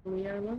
We are live.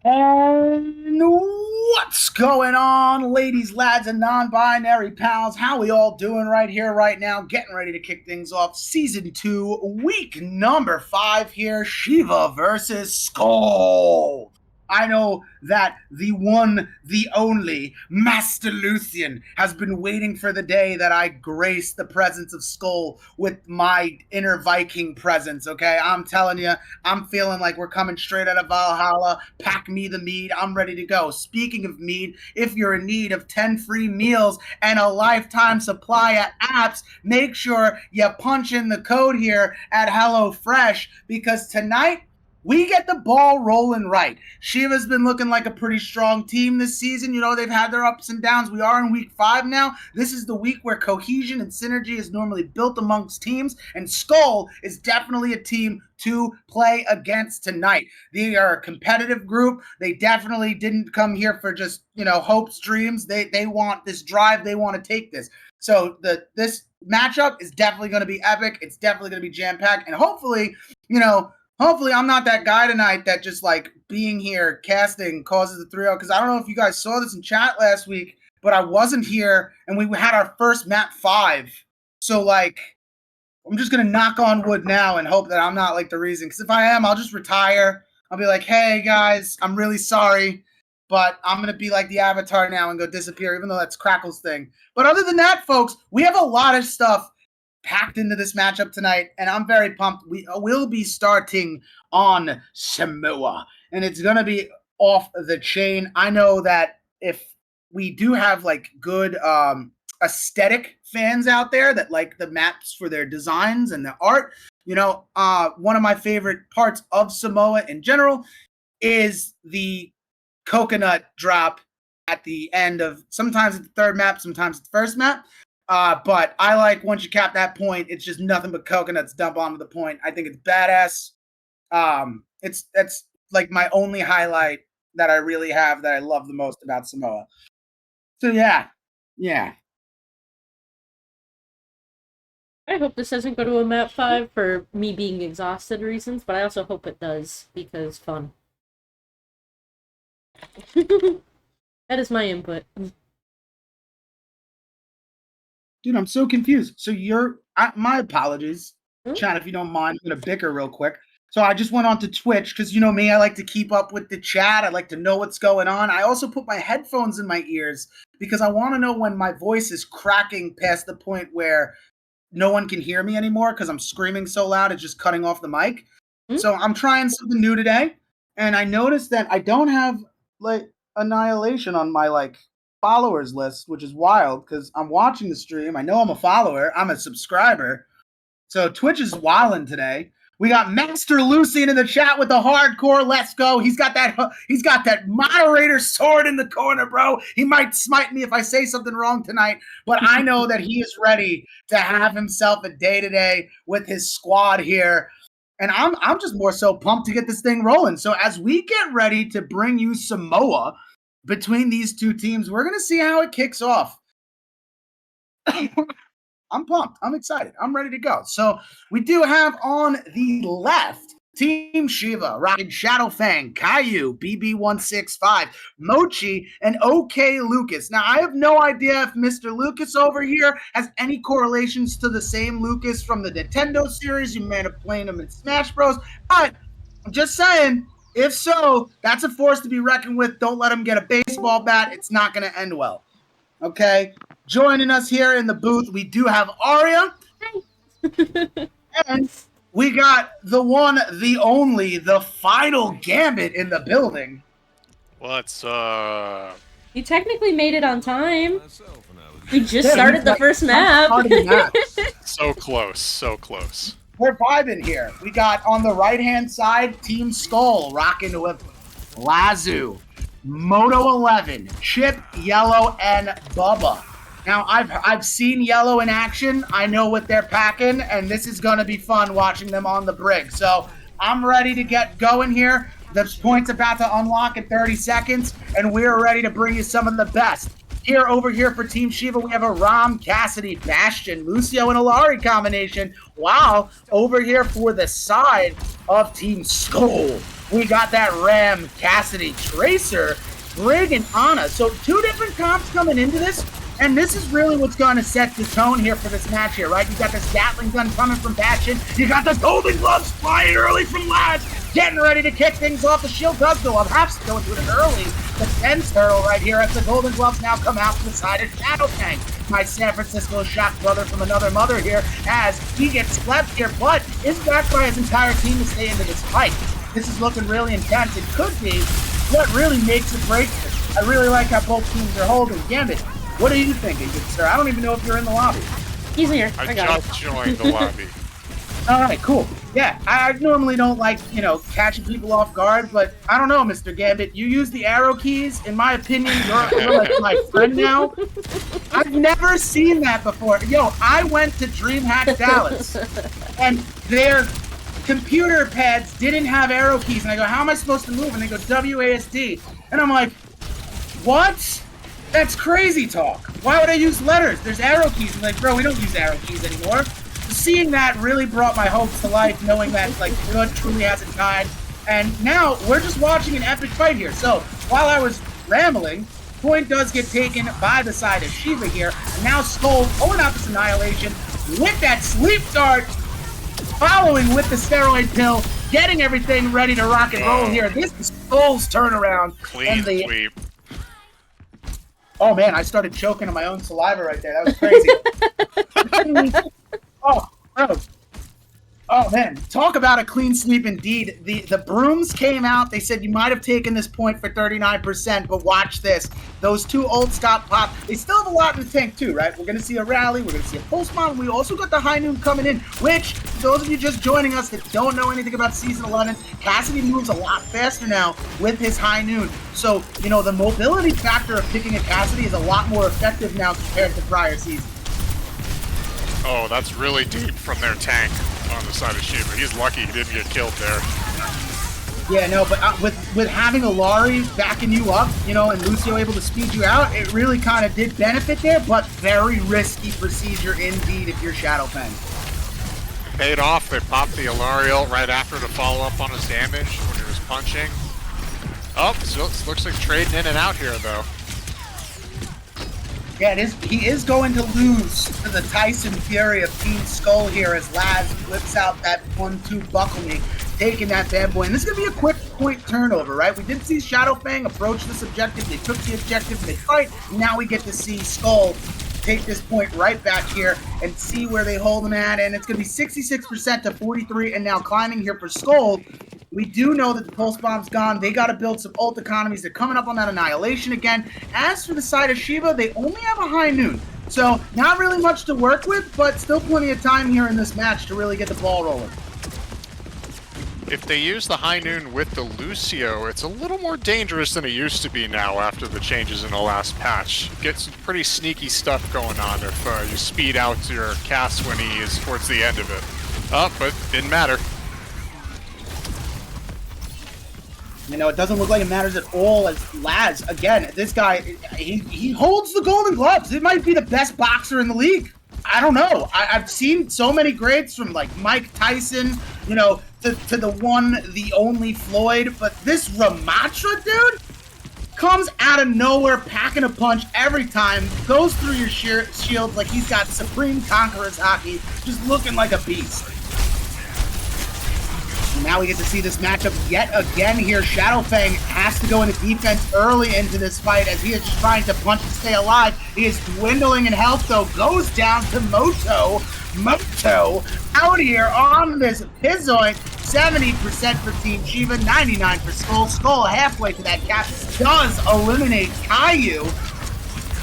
And what's going on, ladies, lads, and non-binary pals? How we all doing right here, right now? Getting ready to kick things off. Season 2, week number 5 here. Shiva versus Skull. I know that the one, the only, Master Luthien has been waiting for the day that I grace the presence of Skull with my inner Viking presence, okay? I'm telling you, I'm feeling like we're coming straight out of Valhalla. Pack me the mead. I'm ready to go. Speaking of mead, if you're in need of 10 free meals and a lifetime supply at apps, make sure you punch in the code here at HelloFresh because tonight we get the ball rolling right. Shiva's been looking like a pretty strong team this season. You know, they've had their ups and downs. We are in week 5 now. This is the week where cohesion and synergy is normally built amongst teams, and Skull is definitely a team to play against tonight. They are a competitive group. They definitely didn't come here for just, hopes, dreams. They want this drive. They want to take this. So this matchup is definitely going to be epic. It's definitely going to be jam-packed, and hopefully, hopefully I'm not that guy tonight that just like being here casting causes the 3-0, because I don't know if you guys saw this in chat last week, but I wasn't here and we had our first map 5. So like I'm just going to knock on wood now and hope that I'm not like the reason, because if I am, I'll just retire. I'll be like, hey guys, I'm really sorry, but I'm going to be like the Avatar now and go disappear, even though that's Crackle's thing. But other than that, folks, we have a lot of stuff packed into this matchup tonight, and I'm very pumped. We will be starting on Samoa, and it's going to be off the chain. I know that if we do have like good aesthetic fans out there that like the maps for their designs and the art, one of my favorite parts of Samoa in general is the coconut drop at the end of, sometimes it's the third map, sometimes it's the first map. But I like once you cap that point, it's just nothing but coconuts dump onto the point. I think it's badass. That's like my only highlight that I really have that I love the most about Samoa. So yeah. I hope this doesn't go to a map 5 for me being exhausted reasons, but I also hope it does because fun. That is my input. Dude, I'm so confused. So my apologies, chat, if you don't mind. I'm going to bicker real quick. So I just went on to Twitch because you know me, I like to keep up with the chat. I like to know what's going on. I also put my headphones in my ears because I want to know when my voice is cracking past the point where no one can hear me anymore because I'm screaming so loud it's just cutting off the mic. So I'm trying something new today, and I noticed that I don't have like Annihilation on my like followers list, which is wild because I'm watching the stream. I know I'm a follower. I'm a subscriber. So Twitch is wilding today. We got Master Lucian in the chat with the hardcore. Let's go. He's got that moderator sword in the corner, bro. He might smite me if I say something wrong tonight, but I know that he is ready to have himself a day today with his squad here. And I'm just more so pumped to get this thing rolling. So as we get ready to bring you Samoa between these two teams, we're going to see how it kicks off. I'm pumped. I'm excited. I'm ready to go. So we do have on the left Team Shiva, rocking Shadow Fang, Caillou, BB165, Mochi, and OK Lucas. Now, I have no idea if Mr. Lucas over here has any correlations to the same Lucas from the Nintendo series. You may have played him in Smash Bros. But I'm just saying, if so, that's a force to be reckoned with. Don't let him get a baseball bat. It's not going to end well. Okay? Joining us here in the booth, we do have Aria. And we got the one, the only, the final Gambit in the building. What's up? You technically made it on time. We just started the first map. So close, so close. We're vibing here. We got on the right-hand side, Team Skull, rocking with Lazu, Moto 11, Chip, Yellow, and Bubba. Now, I've seen Yellow in action. I know what they're packing, and this is going to be fun watching them on the brig. So I'm ready to get going here. The point's about to unlock in 30 seconds, and we're ready to bring you some of the best. Over here for Team Shiva, we have a Rom, Cassidy, Bastion, Lucio, and Alari combination. Wow, over here for the side of Team Skull. We got that Ram Cassidy Tracer, Brig and Ana. So 2 different comps coming into this, and this is really what's going to set the tone here for this match here, right? You got this Gatling gun coming from Bastion. You got the Golden Gloves flying early from Lads, getting ready to kick things off. The shield does go up. Haps to go into an early defense hurdle right here as the Golden Gloves now come out to the side of Shadow Tank. My San Francisco shock brother from another mother here as he gets slept here, but is backed by his entire team to stay into this fight. This is looking really intense. It could be what really makes it break this. I really like how both teams are holding. Gambit, what are you thinking, good sir? I don't even know if you're in the lobby. He's here. I got just joined the lobby. All right, cool. Yeah, I normally don't like, catching people off guard, but I don't know, Mr. Gambit. You use the arrow keys. In my opinion, you're like my friend now. I've never seen that before. Yo, I went to DreamHack Dallas, and their computer pads didn't have arrow keys. And I go, how am I supposed to move? And they go, WASD. And I'm like, what? That's crazy talk. Why would I use letters? There's arrow keys. I'm like, bro, we don't use arrow keys anymore. Seeing that really brought my hopes to life, knowing that, blood truly hasn't died. And now, we're just watching an epic fight here. So, while I was rambling, point does get taken by the side of Shiva here. And now Skull pulling out this Annihilation with that sleep dart, following with the steroid pill, getting everything ready to rock and roll here. This is Skull's turnaround. Clean sweep. Oh man, I started choking on my own saliva right there. That was crazy. Oh, bro. Oh man, talk about a clean sweep indeed. The brooms came out. They said you might have taken this point for 39%, but watch this. Those 2 old stop pop. They still have a lot in the tank too, right? We're gonna see a rally. We're gonna see a pulse bomb. We also got the high noon coming in, which those of you just joining us that don't know anything about season 11, Cassidy moves a lot faster now with his high noon. So the mobility factor of picking a Cassidy is a lot more effective now compared to prior seasons. Oh, that's really deep from their tank on the side of Shiva. He's lucky he didn't get killed there. Yeah, no, but with having a Lari backing you up, and Lucio able to speed you out, it really kind of did benefit there, but very risky procedure indeed if you're Shadow Fang. Paid off. They popped the Alariel right after to follow up on his damage when he was punching. Oh, so it looks like trading in and out here, though. Yeah, he is going to lose to the Tyson Fury of Team Skull here as Laz whips out that 1-2 buckle me, taking that bad boy. And this is going to be a quick point turnover, right? We did see Shadow Fang approach this objective. They took the objective, they fight. Now we get to see Skull take this point right back here and see where they hold him at. And it's going to be 66% to 43 and now climbing here for Skull. We do know that the Pulse Bomb's gone. They got to build some ult economies. They're coming up on that Annihilation again. As for the side of Shiva, they only have a high noon. So not really much to work with, but still plenty of time here in this match to really get the ball rolling. If they use the high noon with the Lucio, it's a little more dangerous than it used to be now after the changes in the last patch. Get some pretty sneaky stuff going on if you speed out your cast when he is towards the end of it. Oh, but didn't matter. It doesn't look like it matters at all as Laz, again, this guy, he holds the Golden Gloves. It might be the best boxer in the league. I don't know. I've seen so many grades from Mike Tyson, to the one, the only Floyd, but this Ramatra dude comes out of nowhere, packing a punch every time, goes through your shields like he's got Supreme Conqueror's hockey, just looking like a beast. Now we get to see this matchup yet again here. Shadow Fang has to go into defense early into this fight as he is just trying to punch to stay alive. He is dwindling in health, though. Goes down to Moto out here on this Pizzoid. 70% for Team Shiva, 99% for Skull. Skull halfway to that cap does eliminate Caillou.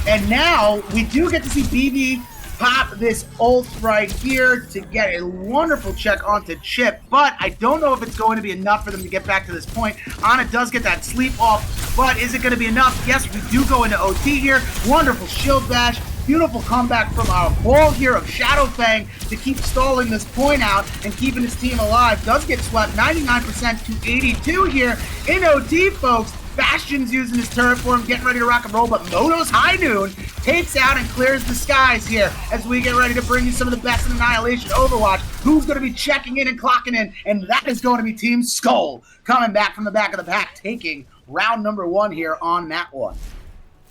And now we do get to see BB pop this ult right here to get a wonderful check onto Chip, but I don't know if it's going to be enough for them to get back to this point. Ana does get that sleep off, but is it going to be enough? Yes, we do go into OT here. Wonderful shield bash. Beautiful comeback from our ball here of Shadow Fang to keep stalling this point out and keeping his team alive. Does get swept 99% to 82 here in OT, folks. Bastion's using his turret for him, getting ready to rock and roll, but Moto's high noon takes out and clears the skies here as we get ready to bring you some of the best in Annihilation Overwatch. who's going to be checking in and clocking in, and that is going to be Team Skull coming back from the back of the pack, taking round number 1 here on that one.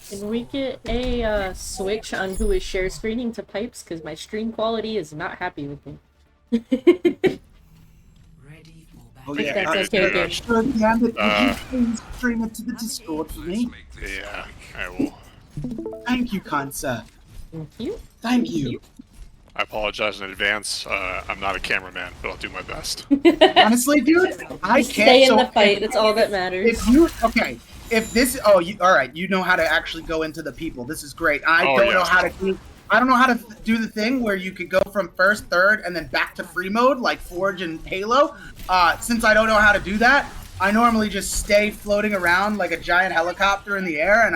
Can we get a switch on who is share screening to Pipes? Because my stream quality is not happy with me. Oh, think yeah. that's okay, okay. Sure, damn it. Would you please stream it to the Discord for me? Yeah, I will. Thank you, kind sir. Thank you. Thank you. I apologize in advance. I'm not a cameraman, but I'll do my best. Honestly, dude, I Just can't. stay in so the fight. if- That's all that matters. If you okay, if this all right, you know how to actually go into the people. This is great. I Oh, don't know yes. how to do. I don't know how to do the thing where you could go from first, third, and then back to free mode like Forge and Halo. Since I don't know how to do that, I normally just stay floating around like a giant helicopter in the air, and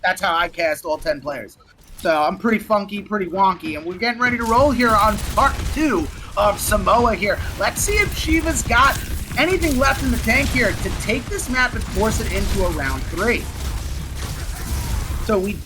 that's how I cast all 10 players. So I'm pretty funky, pretty wonky, and we're getting ready to roll here on part 2 of Samoa here. Let's see if Shiva's got anything left in the tank here to take this map and force it into a round 3. So we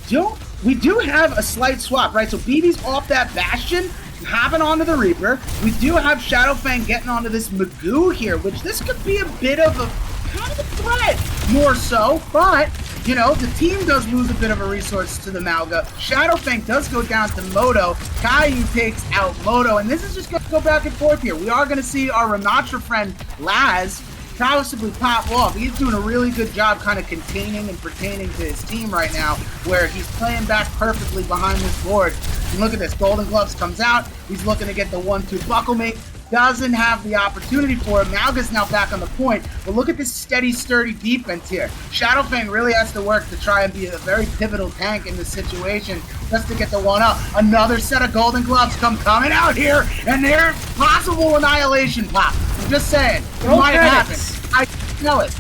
do have a slight swap, right? So BB's off that Bastion, hopping onto the Reaper. We do have Shadowfang getting onto this Magoo here, which this could be a bit of a kind of a threat, more so, but you know, the team does lose a bit of a resource to the Malga. Shadowfang does go down to Moto. Caillou takes out Moto, and this is just going to go back and forth here. We are going to see our Renatra friend, Laz, possibly pop off. He's doing a really good job kind of containing and pertaining to his team right now, where he's playing back perfectly behind this board. And look at this. Golden Gloves comes out. He's looking to get the 1-2 buckle mate. Doesn't have the opportunity for it. Malga's now back on the point, but look at this steady, sturdy defense here. Shadowfang really has to work to try and be a very pivotal tank in this situation just to get the 1-up. Another set of Golden Gloves coming out here, and there's possible annihilation pop. I'm just saying, it might happen. I can smell it.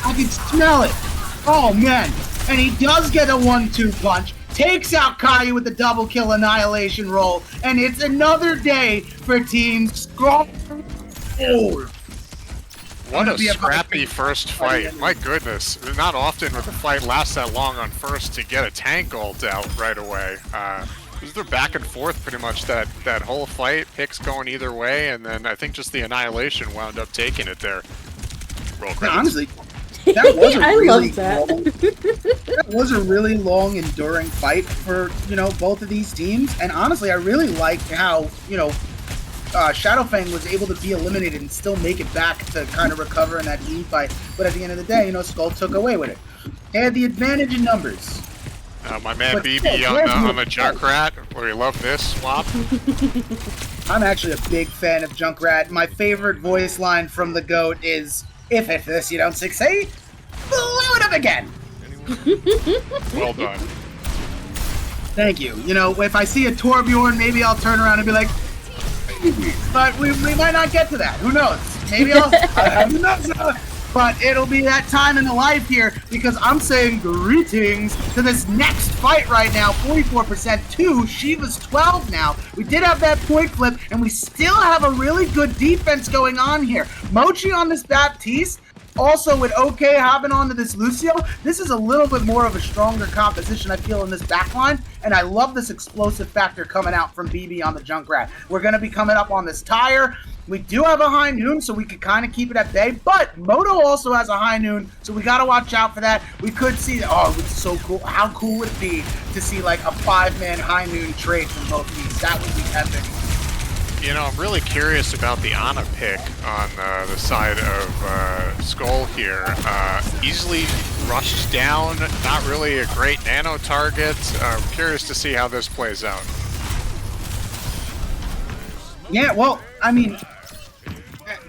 I can smell it. Oh, man. And he does get a 1-2 punch. Takes out Caillou with the double kill annihilation roll, and it's another day for Team Skull. What a scrappy first fight. My goodness. Not often would the fight last that long on first to get a tank ult out right away. It was their back and forth pretty much that whole fight. Picks going either way, and then I think just the annihilation wound up taking it there. Roll credits. Honestly, that was a really love that. that was a really long, enduring fight for, you know, both of these teams. And honestly, I really liked how, you know, Shadowfang was able to be eliminated and still make it back to kind of recover in that team fight. But at the end of the day, you know, Skull took away with it. They had the advantage in numbers. My man But BB still, on the Junkrat, where you love this swap. I'm actually a big fan of Junkrat. My favorite voice line from the GOAT is, "If this you don't succeed, blow it up again." Well done. Thank you. You know, if I see a Torbjorn, maybe I'll turn around and be like, but we might not get to that. Who knows? Maybe I'll, who knows? But it'll be that time in the life here, because I'm saying greetings to this next fight right now. 44% to Shiva's 12 now. We did have that point flip, and we still have a really good defense going on here. Mochi on this Baptiste. Also, with OK hopping onto this Lucio, this is a little bit more of a stronger composition, I feel, in this backline, and I love this explosive factor coming out from BB on the Junkrat. We're going to be coming up on this tire. We do have a high noon, so we could kind of keep it at bay, but Moto also has a high noon, so we got to watch out for that. We could see, oh, it's so cool. How cool would it be to see, like, a 5-man high noon trade from both of these? That would be epic. You know, I'm really curious about the Ana pick on the side of Skull here. Easily rushed down, not really a great nano target. I'm curious to see how this plays out. Yeah, well, I mean,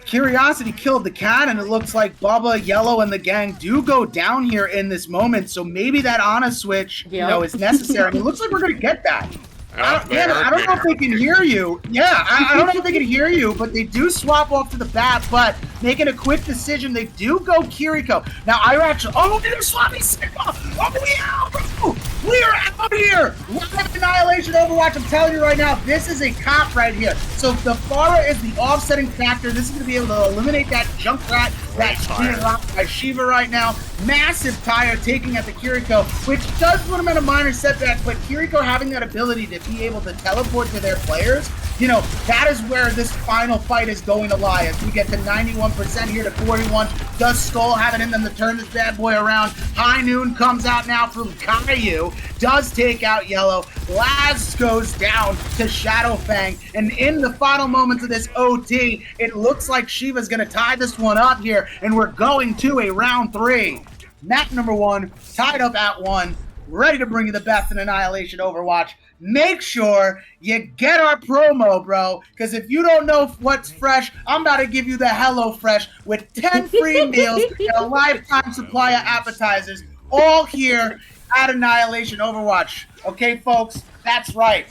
Curiosity killed the cat, and it looks like Bubba, Yellow, and the gang do go down here in this moment, so maybe that Ana switch, you know, is necessary. And it looks like we're going to get that. I don't know if they can hear you. Yeah, I don't know if they can hear you, but they do swap off to the bat, but making a quick decision, they do go Kiriko. Now, I actually, oh, they're swapping Sigma! Oh, yeah, bro! We are out here! Live Annihilation Overwatch, I'm telling you right now, this is a cop right here. So if the Pharah is the offsetting factor, this is going to be able to eliminate that Junkrat that's being locked by Shiva right now. Massive tire taking at the Kiriko, which does put him at a minor setback, but Kiriko having that ability to be able to teleport to their players you know, that is where this final fight is going to lie. As we get to 91% here to 41. Does Skull have it in them to turn this bad boy around? High Noon comes out now from Caillou. Does take out Yellow. Laz goes down to Shadow Fang. And in the final moments of this OT, it looks like Shiva's going to tie this one up here. And we're going to a round 3. Map number 1, tied up at 1. Ready to bring you the best in Annihilation Overwatch. Make sure you get our promo, bro, because if you don't know what's fresh, I'm about to give you the Hello Fresh with 10 free meals and a lifetime supply of appetizers, all here at Annihilation Overwatch. Okay, folks? That's right.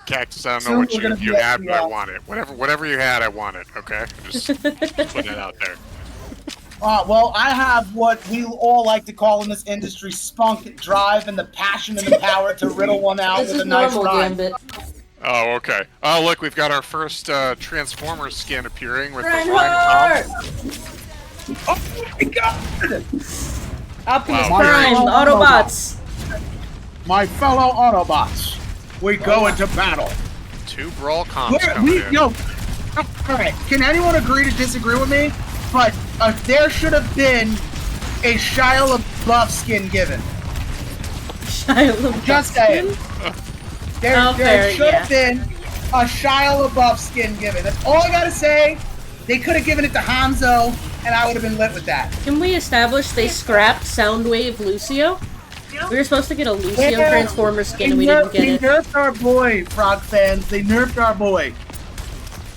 Cactus, I don't know what you had, but I want it. Whatever you had, I want it, okay? Just putting it out there. Well, I have what we all like to call in this industry spunk, drive, and the passion and the power to riddle one out with a nice rhyme. Gambit. Oh, okay. Oh, look, we've got our first Transformers skin appearing with Reinhardt! the line. Oh my god! Optimus Wow. Prime, Autobots! My fellow Autobots, we go into battle. 2 brawl comps coming in. Alright, can anyone agree to disagree with me? But there should have been a Shia LaBeouf skin given. Shia LaBeouf Just saying. There should have been a Shia LaBeouf skin given. That's all I gotta say. They could have given it to Hanzo, and I would have been lit with that. Can we establish they scrapped Soundwave Lucio? We were supposed to get a Lucio Transformer skin and we didn't get it. They nerfed our boy, Frog fans. They nerfed our boy.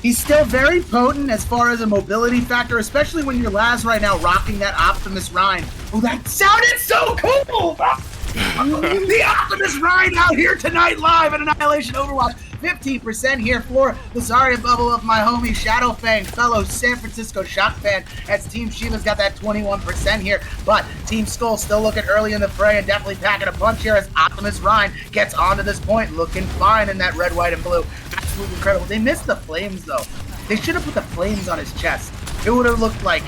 He's still very potent as far as a mobility factor, especially when you're Laz right now rocking that Optimus Rhine. Oh, that sounded so cool! The Optimus Rhine out here tonight live at Annihilation Overwatch. 15% here for the Zarya bubble of my homie Shadow Fang, fellow San Francisco Shock fan, as Team Shiva's got that 21% here. But Team Skull still looking early in the fray and definitely packing a punch here as Optimus Rhine gets onto this point, looking fine in that red, white, and blue. Absolutely incredible. They missed the flames, though. They should have put the flames on his chest. It would have looked like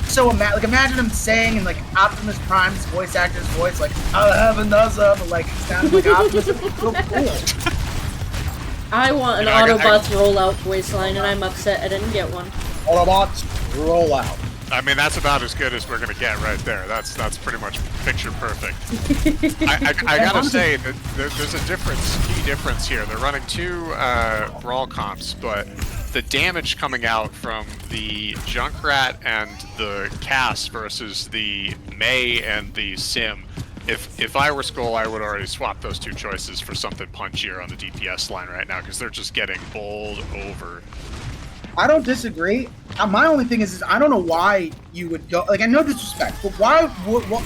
so like imagine him saying in like Optimus Prime's voice actor's voice, like I have another, but like sounds like Optimus. It's so cool. I want an Autobots rollout voice line, and I'm upset I didn't get one. Autobots rollout. I mean, that's about as good as we're gonna get right there. That's pretty much picture perfect. I gotta say that there's a key difference here. They're running 2 brawl comps, but the damage coming out from the Junkrat and the Cass versus the Mei and the Sim. If I were Skull, I would already swap those 2 choices for something punchier on the DPS line right now, because they're just getting bowled over. I don't disagree. My only thing is I don't know why you would go, like, I no disrespect, but why,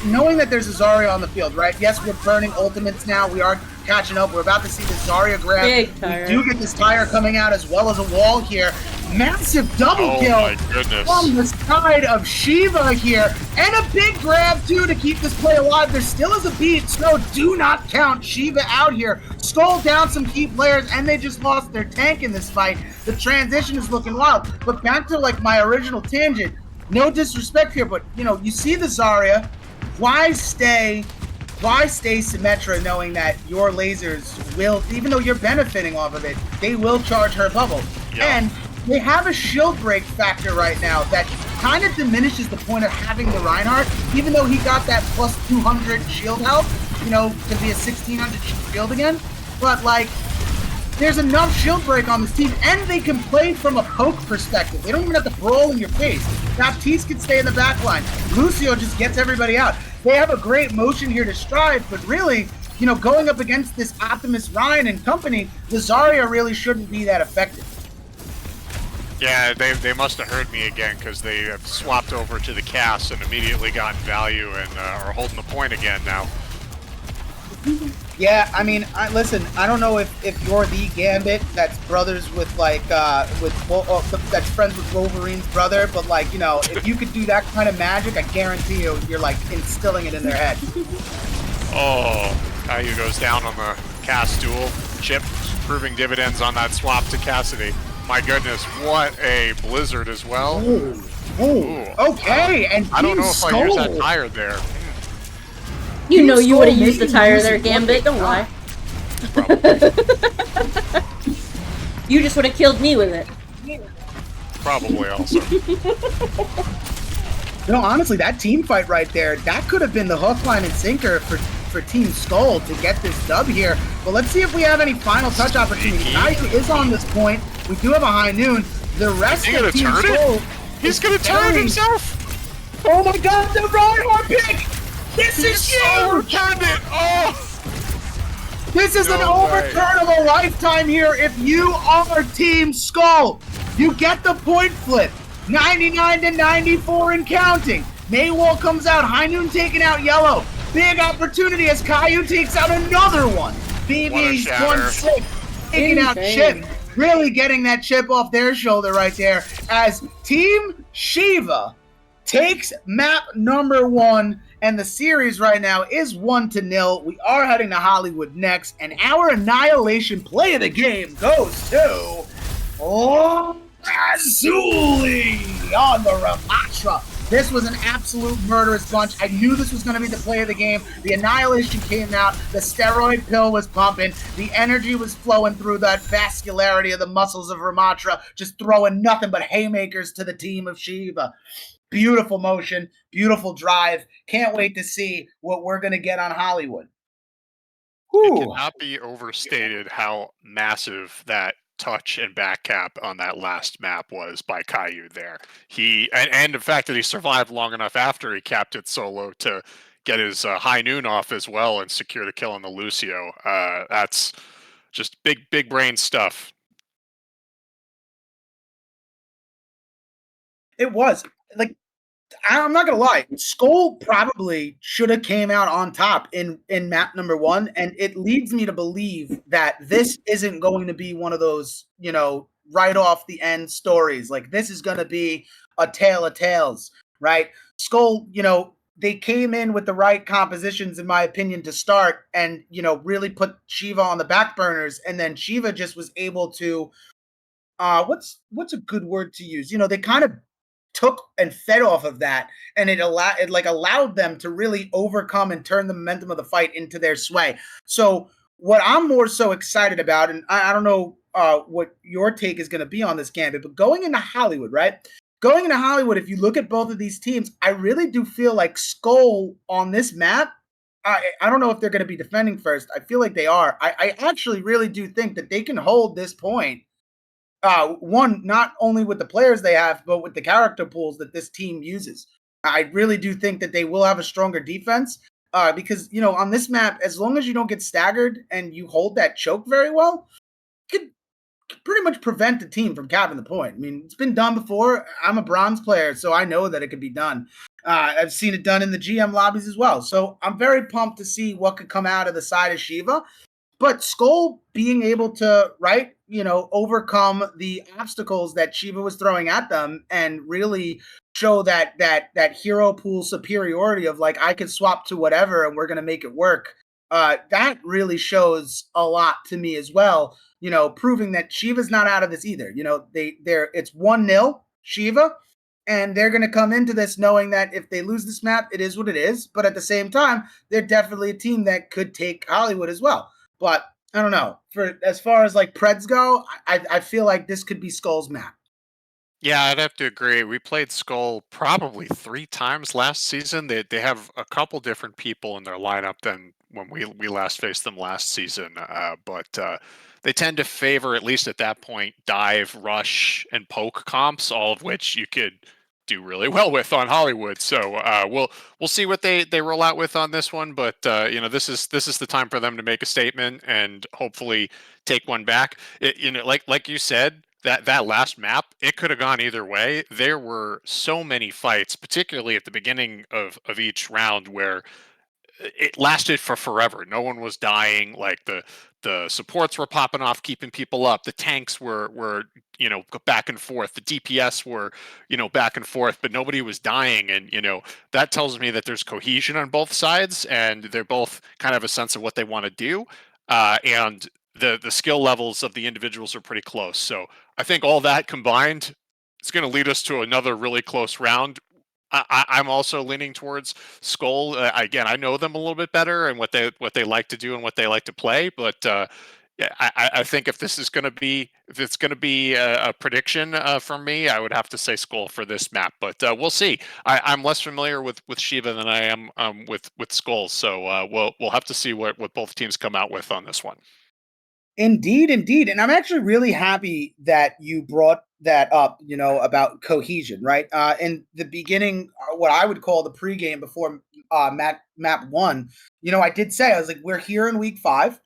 knowing that there's a Zarya on the field, right? Yes, we're burning ultimates now. We are catching up. We're about to see the Zarya grab. We do get this tire coming out as well as a wall here. Massive double kill from the side of Shiva here. And a big grab, too, to keep this play alive. There still is a beat, so do not count Shiva out here. Skull down some key players, and they just lost their tank in this fight. The transition is looking wild. But back to, like, my original tangent. No disrespect here, but, you know, you see the Zarya. Why stay Symmetra knowing that your lasers will, even though you're benefiting off of it, they will charge her bubble. Yep. And they have a shield break factor right now that kind of diminishes the point of having the Reinhardt, even though he got that plus 200 shield health, you know, to be a 1600 shield again. But, like, there's enough shield break on this team, and they can play from a poke perspective. They don't even have to brawl in your face. Baptiste can stay in the back line. Lucio just gets everybody out. They have a great motion here to strive, but really, you know, going up against this Optimus Ryan and company, the Zarya really shouldn't be that effective. Yeah, they must have heard me again, because they have swapped over to the Cass and immediately gotten value and are holding the point again now. Yeah, I mean, listen, I don't know if you're the Gambit that's brothers with, like, that's friends with Wolverine's brother, but, like, you know, if you could do that kind of magic, I guarantee you're, like, instilling it in their head. Oh, Caillou goes down on the Cass duel. Chip proving dividends on that swap to Cassidy. My goodness, what a blizzard as well. Ooh. Okay, and I don't know if I use that tire there. You know you would have used the tire there, Gambit, don't lie. You just would have killed me with it. Probably also. Honestly, that team fight right there, that could have been the hook, line, and sinker for Team Skull to get this dub here. But let's see if we have any final touch opportunities. Kaiju is on this point. We do have a high noon. The rest of Team Skull... He's gonna turn himself! Oh my god, the Reinhardt pick! This is huge! Overturned it! Oh! This is an overturn of a lifetime here if you are Team Skull. You get the point flip. 99 to 94 and counting. Maywall comes out. High Noon taking out Yellow. Big opportunity as Caillou takes out another one. BB's 1-6 taking out Chip. Really getting that chip off their shoulder right there as Team Shiva takes map number 1, and the series right now is 1-0. We are heading to Hollywood next, and our Annihilation play of the game goes to Lazuli on the Ramatra. This was an absolute murderous bunch. I knew this was going to be the play of the game. The Annihilation came out. The steroid pill was pumping. The energy was flowing through that vascularity of the muscles of Ramatra, just throwing nothing but haymakers to the team of Shiva. Beautiful motion, beautiful drive. Can't wait to see what we're going to get on Hollywood. It cannot be overstated how massive that touch and back cap on that last map was by Caillou there. And the fact that he survived long enough after he capped it solo to get his high noon off as well and secure the kill on the Lucio. That's just big brain stuff. It was. Like, I'm not gonna lie, Skull probably should have came out on top in map number 1, and it leads me to believe that this isn't going to be one of those, right off the end stories. Like, this is gonna be a tale of tales, right? Skull, they came in with the right compositions, in my opinion, to start, and really put Shiva on the back burners, and then Shiva just was able to, what's a good word to use? They kind of took and fed off of that, and it allowed them to really overcome and turn the momentum of the fight into their sway. So what I'm more so excited about, and I don't know what your take is going to be on this, Gambit, but going into Hollywood, right? Going into Hollywood, if you look at both of these teams, I really do feel like Skull on this map, I don't know if they're going to be defending first. I feel like they are. I actually really do think that they can hold this point. One, not only with the players they have, but with the character pools that this team uses. I really do think that they will have a stronger defense because, on this map, as long as you don't get staggered and you hold that choke very well, you could pretty much prevent the team from capping the point. I mean, it's been done before. I'm a bronze player, so I know that it could be done. I've seen it done in the GM lobbies as well. So I'm very pumped to see what could come out of the side of Shiva. But Skull being able to, overcome the obstacles that Shiva was throwing at them and really show that hero pool superiority of, like, I could swap to whatever and we're going to make it work. That really shows a lot to me as well, proving that Shiva's not out of this either. It's 1-0 Shiva, and they're going to come into this knowing that if they lose this map, it is what it is. But at the same time, they're definitely a team that could take Hollywood as well. But I don't know. For as far as like Preds go, I feel like this could be Skull's map. Yeah, I'd have to agree. We played Skull probably 3 times last season. They have a couple different people in their lineup than when we last faced them last season. But they tend to favor, at least at that point, dive, rush, and poke comps, all of which you could do really well with on Hollywood. So we'll see what they roll out with on this one. But this is the time for them to make a statement and hopefully take one back. Like you said, that last map, it could have gone either way. There were so many fights, particularly at the beginning of each round, where it lasted for forever. No one was dying. Like the supports were popping off, keeping people up. The tanks were back and forth. The DPS were back and forth, but nobody was dying. And that tells me that there's cohesion on both sides, and they're both kind of a sense of what they want to do. And the skill levels of the individuals are pretty close. So I think all that combined, it's going to lead us to another really close round. I'm also leaning towards Skull. Again, I know them a little bit better and what they like to do and what they like to play, but Yeah, I think if it's gonna be a prediction from me, I would have to say Skull for this map, but we'll see. I'm less familiar with Shiva than I am with Skull, so we'll have to see what both teams come out with on this one. Indeed, indeed. And I'm actually really happy that you brought that up, about cohesion, right? In the beginning, what I would call the pregame before map one, I did say, I was like, we're here in week 5.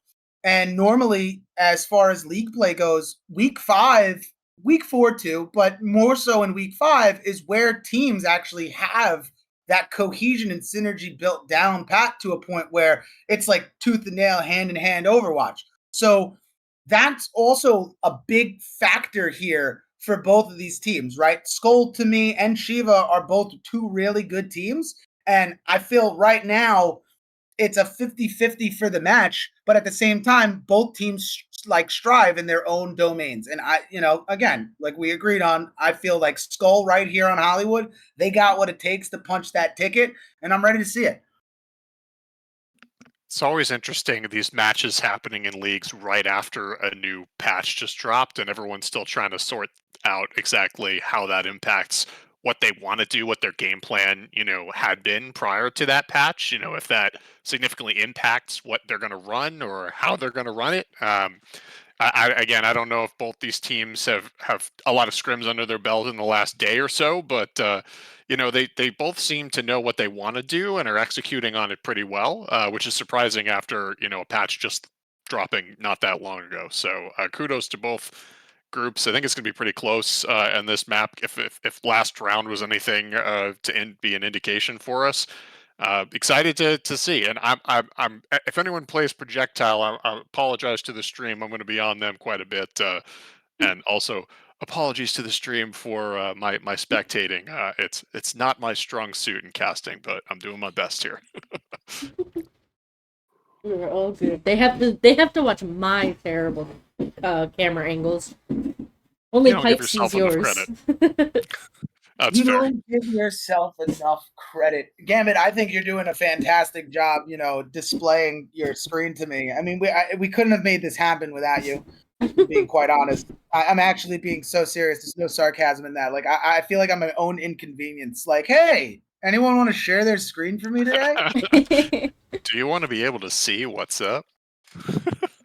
And normally, as far as league play goes, week 5, week 4 too, but more so in week 5 is where teams actually have that cohesion and synergy built down pat to a point where it's like tooth and nail, hand in hand Overwatch. So that's also a big factor here for both of these teams, right? Skull to me and Shiva are both two really good teams. And I feel right now it's a 50-50 for the match, but at the same time, both teams like strive in their own domains. And again, like we agreed on, I feel like Skull right here on Hollywood, they got what it takes to punch that ticket, and I'm ready to see it. It's always interesting, these matches happening in leagues right after a new patch just dropped, and everyone's still trying to sort out exactly how that impacts what they want to do, what their game plan, had been prior to that patch. If that significantly impacts what they're going to run or how they're going to run it. Again, I don't know if both these teams have a lot of scrims under their belt in the last day or so, but they both seem to know what they want to do and are executing on it pretty well, which is surprising after a patch just dropping not that long ago. So kudos to both groups. I think it's going to be pretty close in this map. If last round was anything be an indication for us. Excited to see, and I'm if anyone plays Projectile, I apologize to the stream. I'm going to be on them quite a bit, and also apologies to the stream for my spectating. It's not my strong suit in casting, but I'm doing my best here. We're all good. They have to watch my terrible camera angles. Only Pipe sees yours. That's you fair. don't give yourself enough credit. Gambit, I think you're doing a fantastic job, displaying your screen to me. I mean, we couldn't have made this happen without you, being quite honest. I'm actually being so serious. There's no sarcasm in that. Like, I feel like I'm my own inconvenience. Like, hey, anyone want to share their screen for me today? Do you want to be able to see what's up?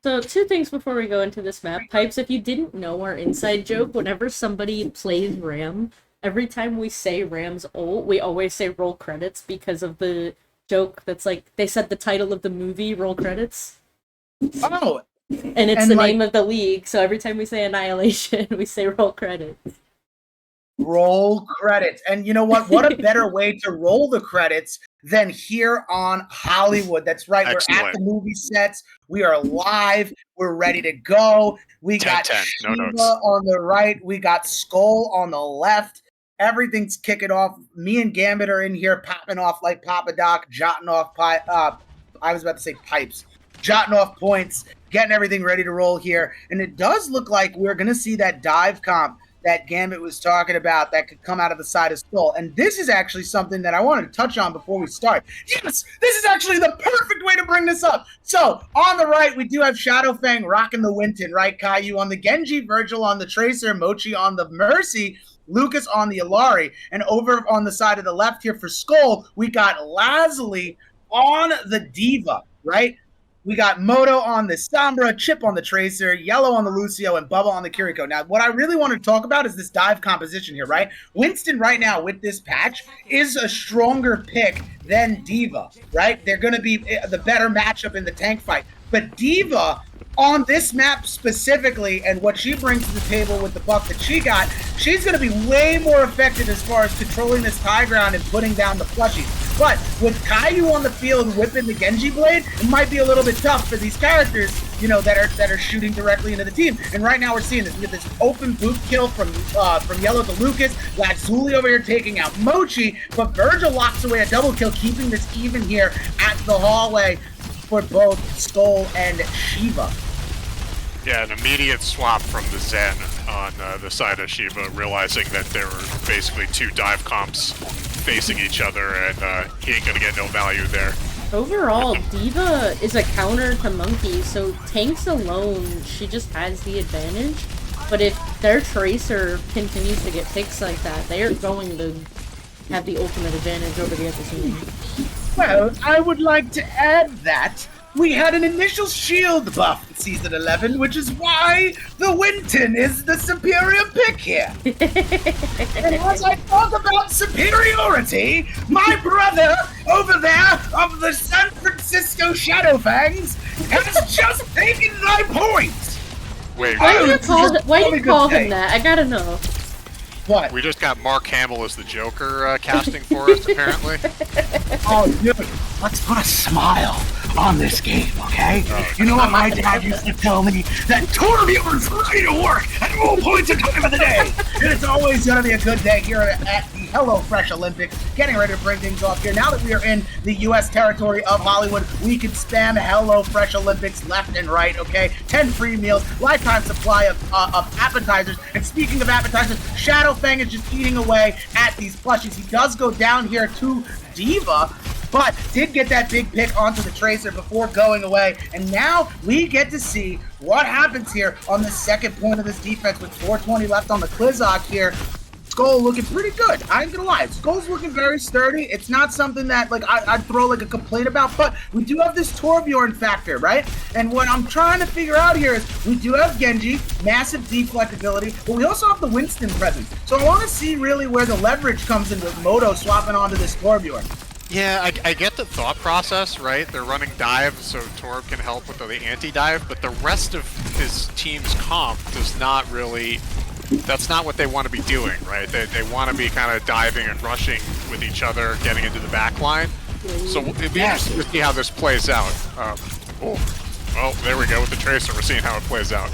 So, 2 things before we go into this map. Pipes, if you didn't know our inside joke, whenever somebody plays Ram, every time we say Ram's ult, we always say roll credits because of the joke that's like, they said the title of the movie, roll credits. Oh! And it's the name of the league, so every time we say Annihilation, we say roll credits. Roll credits. And you know what? What a better way to roll the credits than here on Hollywood. That's right. Excellent. We're at the movie sets. We are live. We're ready to go. We 10, got 10. No Shiva notes. on the right. We got Skull on the left. Everything's kicking off. Me and Gambit are in here popping off like Papa Doc, jotting off I was about to say pipes. Jotting off points, getting everything ready to roll here. And it does look like we're going to see that dive comp that Gambit was talking about that could come out of the side of Skull. And this is actually something that I wanted to touch on before we start. Yes, this is actually the perfect way to bring this up. So, on the right, we do have Shadowfang rocking the Winton, right? Caillou on the Genji, Virgil on the Tracer, Mochi on the Mercy, Lucas on the Alari. And over on the side of the left here for Skull, we got Lazuli on the Diva, right? We got Moto on the Sombra, Chip on the Tracer, Yellow on the Lucio, and Bubba on the Kiriko. Now, what I really want to talk about is this dive composition here, right? Winston right now with this patch is a stronger pick than Diva, right? They're going to be the better matchup in the tank fight. But Diva, on this map specifically, and what she brings to the table with the buff that she got, she's going to be way more effective as far as controlling this high ground and putting down the plushies. But with Caillou on the field whipping the Genji blade, it might be a little bit tough for these characters, that are shooting directly into the team. And right now we're seeing this. We get this open boot kill from Yellow to Lucas. Lazuli over here taking out Mochi, but Virgil locks away a double kill, keeping this even here at the hallway for both Skull and Shiva. Yeah, an immediate swap from the Zen on the side of Shiva, realizing that there were basically 2 dive comps facing each other, and he ain't gonna get no value there. Overall, Diva is a counter to Monkey, so tanks alone, she just has the advantage. But if their Tracer continues to get picks like that, they are going to have the ultimate advantage over the other team. Well, I would like to add that we had an initial shield buff in Season 11, which is why the Winton is the superior pick here. And as I talk about superiority, my brother over there of the San Francisco Shadowfangs has just taken my point. Wait, Why do you call day. him that? I gotta know. What? we just got Mark Hamill as the Joker casting for us, apparently. Oh, dude, let's put a smile on this game, okay? You know what my dad used to tell me? That Torbjorn's ready to work at all points of time of the day. And it's always going to be a good day here at the HelloFresh Olympics. Getting ready to bring things off here. Now that we are in the U.S. territory of Hollywood, we can spam HelloFresh Olympics left and right, okay? 10 free meals, lifetime supply of appetizers. And speaking of appetizers, Shadowfang is just eating away at these plushies. He does go down here to Diva, but did get that big pick onto the Tracer before going away. And now we get to see what happens here on the second point of this defense with 4:20 left on the Klizak here. Skoll looking pretty good. I ain't gonna lie. Skoll's looking very sturdy. It's not something that like I'd throw like a complaint about, but we do have this Torbjorn factor, right? And what I'm trying to figure out here is we do have Genji, massive deflect ability, but we also have the Winston presence. So I want to see really where the leverage comes in with Moto swapping onto this Torbjorn. Yeah, I get the thought process, right? They're running dive, so Torb can help with the anti-dive, but the rest of his team's comp does not really... That's not what they want to be doing, right? They want to be kind of diving and rushing with each other, getting into the back line. So it'd be interesting to see how this plays out. Well, there we go with the Tracer. We're seeing how it plays out.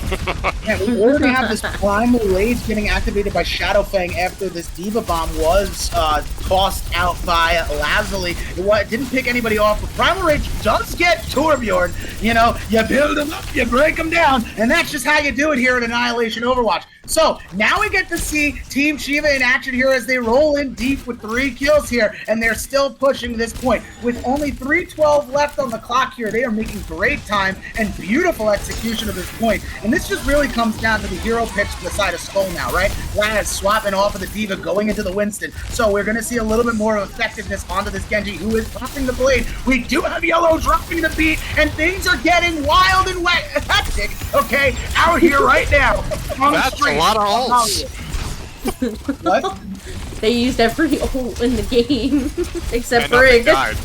Yeah, we already have this Primal Rage getting activated by Shadowfang after this Diva Bomb was tossed out by Lazuli. It didn't pick anybody off, but Primal Rage does get Torbjorn. You know, you build them up, you break them down, and that's just how you do it here at Annihilation Overwatch. So now we get to see Team Shiva in action here as they roll in deep with 3 kills here, and they're still pushing this point. With only 3:12 left on the clock here, they are making great time and beautiful execution of this point. And this just really comes down to the hero picks from the side of Skoll now, right? Laz swapping off of the Diva, going into the Winston. So we're going to see a little bit more of effectiveness onto this Genji, who is popping the blade. We do have Yellow dropping the beat, and things are getting wild and hectic, okay, out here right now. On That's a lot of ults. What? They used every ult in the game, except And nothing Brig. died.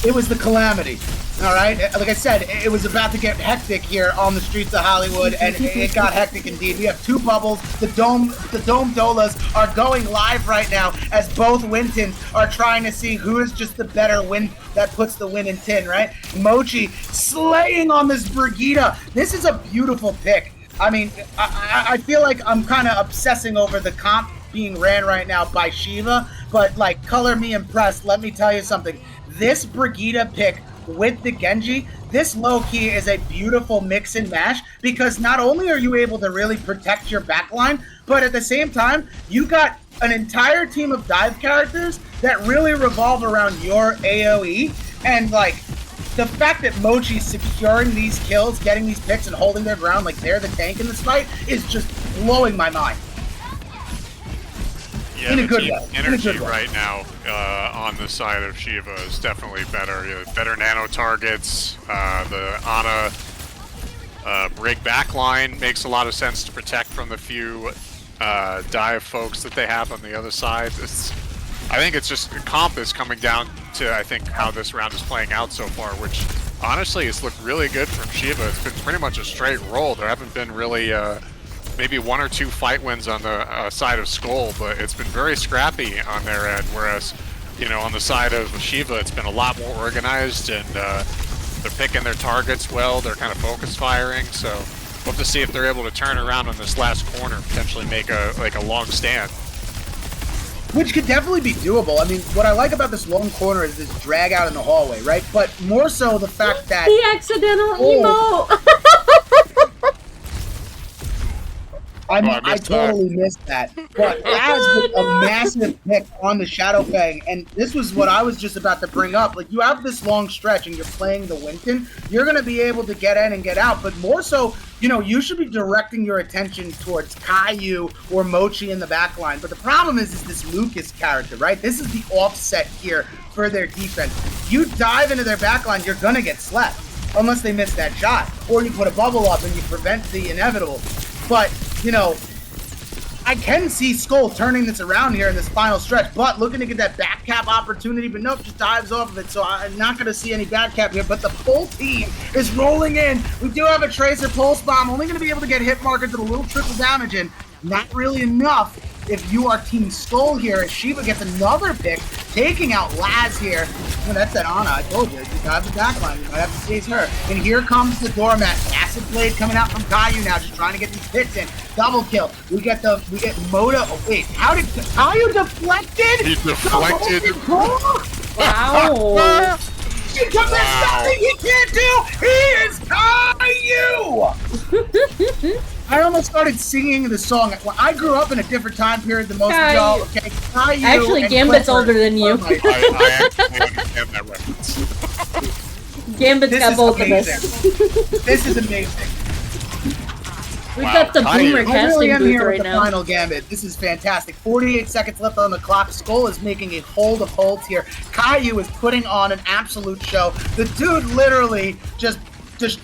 It was the calamity. All right, like I said, it was about to get hectic here on the streets of Hollywood, and it got hectic indeed. We have 2 bubbles. The dome Dolas are going live right now as both Wintons are trying to see who is just the better win that puts the win in tin, right? Mochi slaying on this Brigitte. This is a beautiful pick. I mean, I feel like I'm kind of obsessing over the comp being ran right now by Shiva, but like, color me impressed. Let me tell you something. This Brigitte pick with the Genji, this low-key is a beautiful mix and mash, because not only are you able to really protect your backline, but at the same time, you got an entire team of dive characters that really revolve around your AoE, and like, the fact that Mochi's securing these kills, getting these picks, and holding their ground like they're the tank in this fight is just blowing my mind. Yeah, In a the good team way. In a energy good way. right now on the side of Shiva is definitely better. You know, better nano targets. The Ana Brig backline makes a lot of sense to protect from the few dive folks that they have on the other side. I think it's just comp is coming down to how this round is playing out so far, which honestly has looked really good from Shiva. It's been pretty much a straight roll. There haven't been really maybe 1 or 2 fight wins on the side of Skoll, but it's been very scrappy on their end, whereas, you know, on the side of Shiva, it's been a lot more organized, and they're picking their targets well, they're kind of focus firing, so we'll have to see if they're able to turn around on this last corner, potentially make a long stand. Which could definitely be doable. I mean, what I like about this long corner is this drag out in the hallway, right? But more so the fact that... The accidental emote! I totally missed that. But Laz with a massive pick on the Shadow Fang, and this was what I was just about to bring up. Like, you have this long stretch and you're playing the Winton, you're going to be able to get in and get out, but more so, you know, you should be directing your attention towards Caillou or Mochi in the back line. But the problem is this Lucas character, right? This is the offset here for their defense. You dive into their back line, you're going to get slept. Unless they miss that shot. Or you put a bubble up and you prevent the inevitable. But, you know, I can see Skoll turning this around here in this final stretch, but looking to get that back cap opportunity, but nope, just dives off of it, so I'm not going to see any back cap here, but the full team is rolling in. We do have a Tracer Pulse Bomb, only going to be able to get hit markers with a little triple damage, and not really enough if you are Team Skoll here, as Shiva gets another pick, taking out Laz here. Oh, that's that Ana, I told you. You got the back line, you might have to chase her. And here comes the Doormat. Acid Blade coming out from Caillou now, just trying to get these hits in. Double kill. We get Moda. Oh, wait, how did Caillou deflected? He deflected. Wow. There's nothing he can't do. He is Caillou. I almost started singing the song. Well, I grew up in a different time period than most of y'all. Okay, Caillou. Actually, Gambit's older than you. I actually understand that reference. Gambit's got both of us. This is amazing. We've got the boomer I really casting am booth here right with the now. final Gambit. This is fantastic. 48 seconds left on the clock. Skoll is making a hold of holds here. Caillou is putting on an absolute show. The dude literally just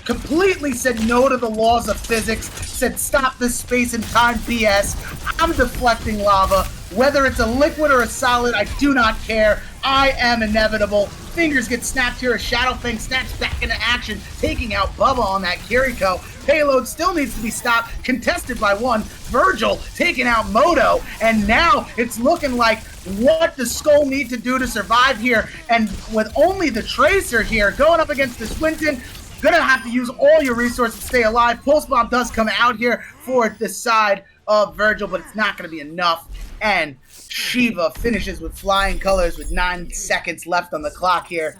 completely said no to the laws of physics, said stop this space and time BS. I'm deflecting lava. Whether it's a liquid or a solid, I do not care. I am inevitable. Fingers get snapped here. A Shadow Fang snaps back into action, taking out Bubba on that Kiriko. Payload still needs to be stopped, contested by one. Virgil taking out Moto, and now it's looking like what does Skoll need to do to survive here? And with only the Tracer here going up against this Winton, gonna have to use all your resources to stay alive. Pulse Bomb does come out here for the side of Virgil, but it's not gonna be enough. And Shiva finishes with flying colors with 9 seconds left on the clock here.